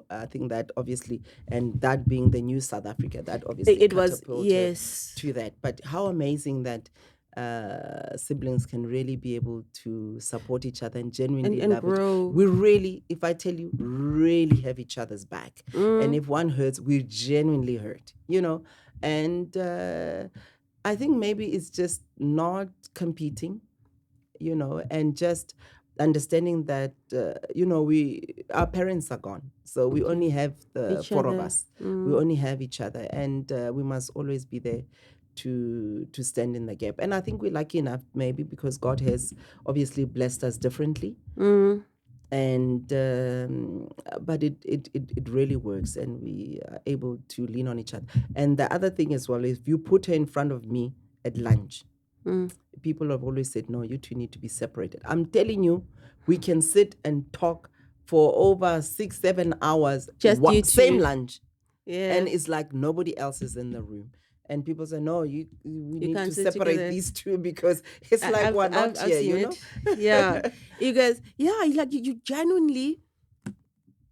I think that obviously, and that being the new South Africa, that obviously it was to that. But how amazing that siblings can really be able to support each other and genuinely love grow. We really, if I tell you, really have each other's back. And if one hurts, we genuinely hurt, and I think maybe it's just not competing, and just understanding that our parents are gone, so we only have the four of us. We only have each other, and we must always be there to stand in the gap. And I think we're lucky enough, maybe because God has obviously blessed us differently. And but it really works, and we are able to lean on each other. And the other thing as well is, if you put her in front of me at lunch, people have always said, no, you two need to be separated. I'm telling you, we can sit and talk for over 6-7 hours, just same lunch, and it's like nobody else is in the room. And people say, no, we need to separate these two, because it's like we're not here, Yeah. You guys, like, you genuinely,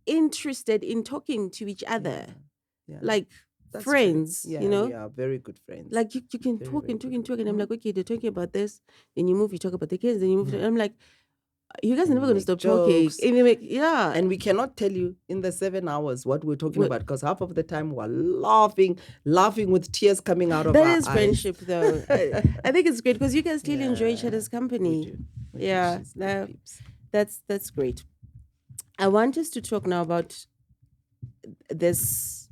interested in talking to each other, like That's friends. true. Yeah, you know, we are very good friends. like you can Very, talk very and talk good and talk, and I'm friends. like, okay, they're talking about this. Then you move, you talk about the kids. Then you move. I'm like, you guys are And never we going to make stop talking. jokes. And we make, yeah. And we cannot tell you in the 7 hours what we're talking What- about, because half of the time we're laughing with tears coming out of That our is eyes. friendship, though. I think it's great because you guys clearly enjoy each other's company. We do. Yeah, She's good peeps. that's great. I want us to talk now about this.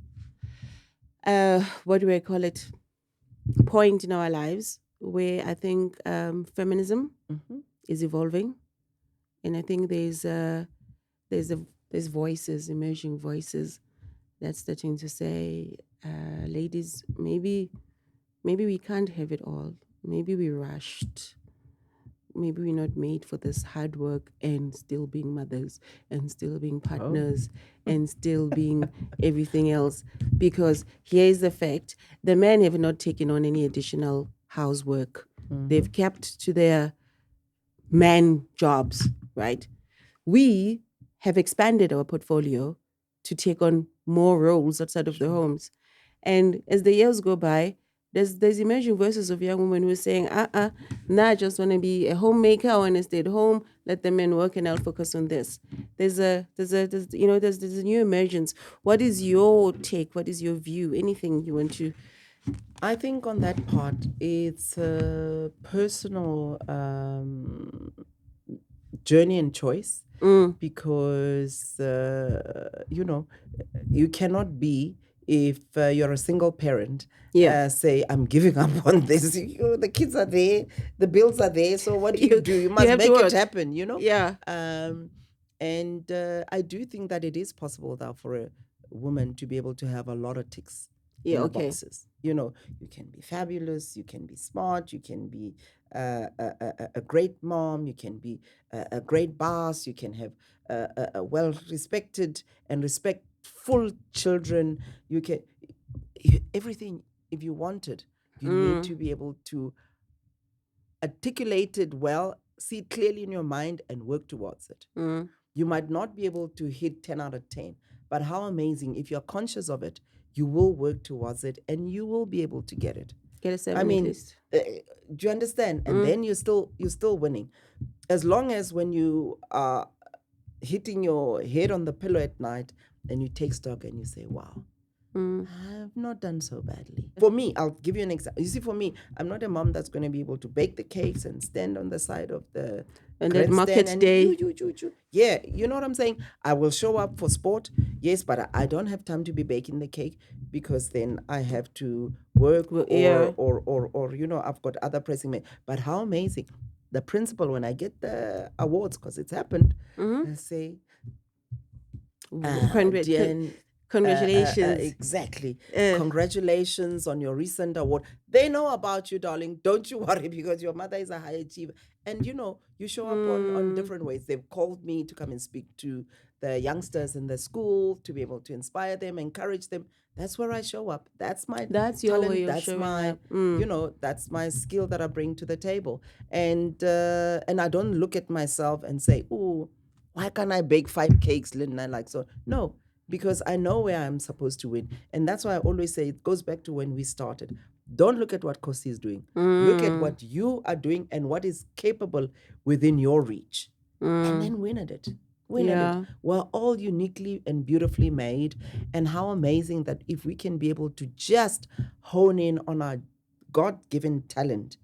What do I call it? Point in our lives where I think feminism is evolving, and I think there's voices, emerging voices that's starting to say, ladies, maybe we can't have it all. Maybe we rushed. Maybe we're not made for this hard work and still being mothers and still being partners and still being everything else. Because here's the fact: the men have not taken on any additional housework. They've kept to their man jobs, right? We have expanded our portfolio to take on more roles outside of the homes. And as the years go by, there's emerging voices of young women who are saying, nah, I just want to be a homemaker, I want to stay at home, let the men work and I'll focus on this. There's a new emergence. What is your take? What is your view? Anything you want to? I think on that part, it's a personal journey and choice, because, you cannot be, if you're a single parent, say, I'm giving up on this. The kids are there, the bills are there, so what do? You must make it happen, Yeah. And I do think that it is possible now for a woman to be able to have a lot of ticks in the boxes. You can be fabulous, you can be smart, you can be a great mom, you can be a great boss, you can have a well-respected and respectful children. You can everything. If you wanted, you need to be able to articulate it well, see it clearly in your mind, and work towards it. You might not be able to hit 10 out of 10, but how amazing, if you're conscious of it, you will work towards it and you will be able to get it. Get a 7 at least. Do you understand? And then you're still winning. As long as when you are hitting your head on the pillow at night and you take stock and you say, wow, I've not done so badly. For me, I'll give you an example. You see, for me, I'm not a mom that's going to be able to bake the cakes and stand on the side of the and then market and day. Yeah, you know what I'm saying? I will show up for sport, yes, but I don't have time to be baking the cake, because then I have to work, or I've got other pressing. But how amazing. The principal, when I get the awards, because it's happened, I say, congratulations. Exactly. Congratulations on your recent award. They know about you, darling. Don't you worry, because your mother is a high achiever. And you show up on different ways. They've called me to come and speak to the youngsters in the school, to be able to inspire them, encourage them. That's where I show up. That's my That's talent. your way of That's showing my up. that's my skill that I bring to the table. And I don't look at myself and say, oh, why can't I bake 5 cakes, Lynn? Like, so no, because I know where I'm supposed to win. And that's why I always say, it goes back to when we started. Don't look at what Kosi is doing. Look at what you are doing and what is capable within your reach. And then win at it. Win at it. We're all uniquely and beautifully made. And how amazing that if we can be able to just hone in on our God-given talent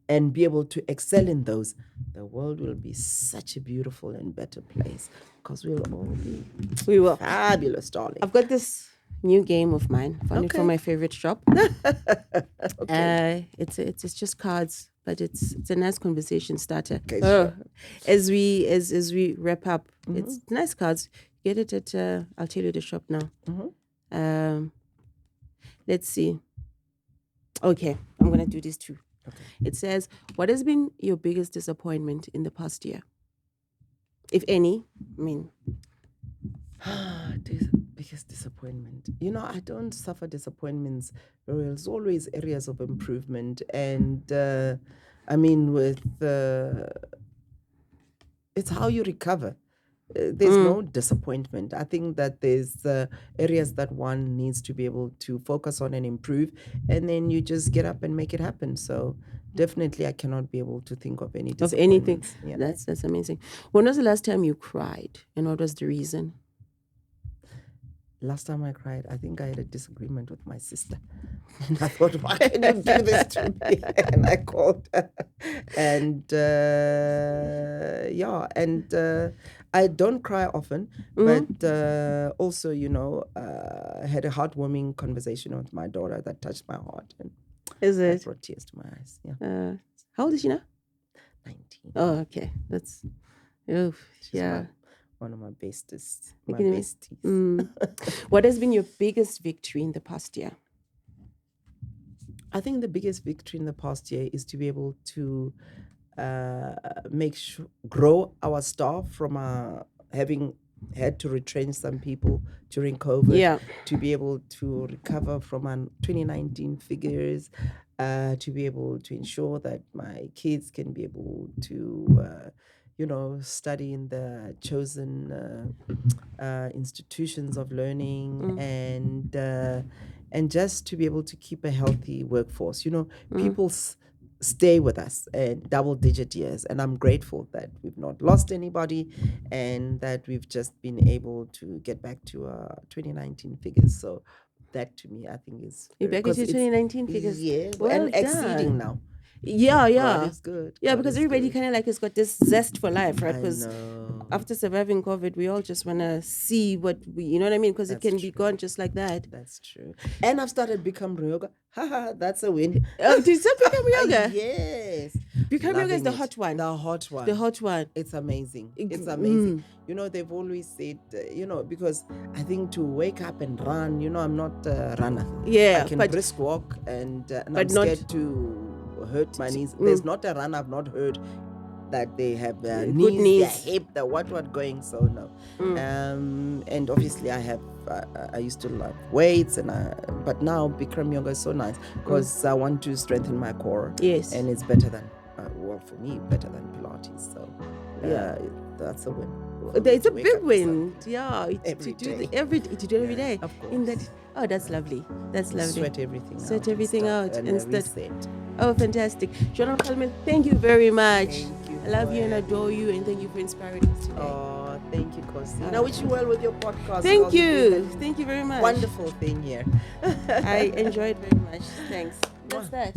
and be able to excel in those, the world will be such a beautiful and better place, because we'll all be fabulous, darling. I've got this new game of mine. Found it from my favorite shop. It's just cards, but it's a nice conversation starter. Okay, sure. As we wrap up, it's nice cards. Get it at I'll tell you the shop now. Let's see. Okay, I'm gonna do this too. Okay. It says, what has been your biggest disappointment in the past year? If any, I mean. Biggest disappointment. I don't suffer disappointments very well. There's always areas of improvement. And it's how you recover. there's no disappointment. I think that there's areas that one needs to be able to focus on and improve, and then you just get up and make it happen. So definitely I cannot be able to think of any disappointments. Anything. Yeah. That's amazing. When was the last time you cried, and what was the reason? Last time I cried, I think I had a disagreement with my sister. And I thought, why can you do this to me? And I called her. And I don't cry often, but also, I had a heartwarming conversation with my daughter that touched my heart. And that brought tears to my eyes. Yeah. How old is she now? 19. Oh, okay. That's, One of my besties. What has been your biggest victory in the past year? I think the biggest victory in the past year is to be able to grow our staff from having had to retrench some people during COVID, to be able to recover from our 2019 figures, to be able to ensure that my kids can be able to study in the chosen institutions of learning, and just to be able to keep a healthy workforce. People stay with us double-digit years, and I'm grateful that we've not lost anybody, and that we've just been able to get back to 2019 figures. So that to me, I think is back to 2019 figures. Yeah, well and exceeding now. Yeah. God is good. Yeah, God because everybody kind of like has got this zest for life, right? Because after surviving COVID, we all just want to see what you know what I mean? Because it can be gone just like that. That's true. And I've started Bikram yoga. That's a win. Did you start Bikram yoga? Yes. Bikram yoga is the hot one. The hot one. The hot one. It's amazing. It's amazing. They've always said, because I think to wake up and run, I'm not a runner. Yeah. I can brisk walk, and I'm scared to hurt my knees. There's not a run I've not heard that they have their knees, their hip, the what going. So no. And obviously I used to love weights, but now Bikram yoga is so nice because I want to strengthen my core. Yes. And it's better than for me, better than Pilates. So that's a win. It's a big win. Yeah, to do it every day. Of course. That's lovely. That's lovely. Sweat everything out. Sweat everything out and reset. Oh, fantastic. Johanna Makgalemele, thank you very much. Thank you. I love you and adore you, and thank you for inspiring us today. Oh, thank you, Kosi. I wish you well with your podcast. Thank you. Thank you very much. Wonderful thing here. I enjoyed very much. Thanks. That's that.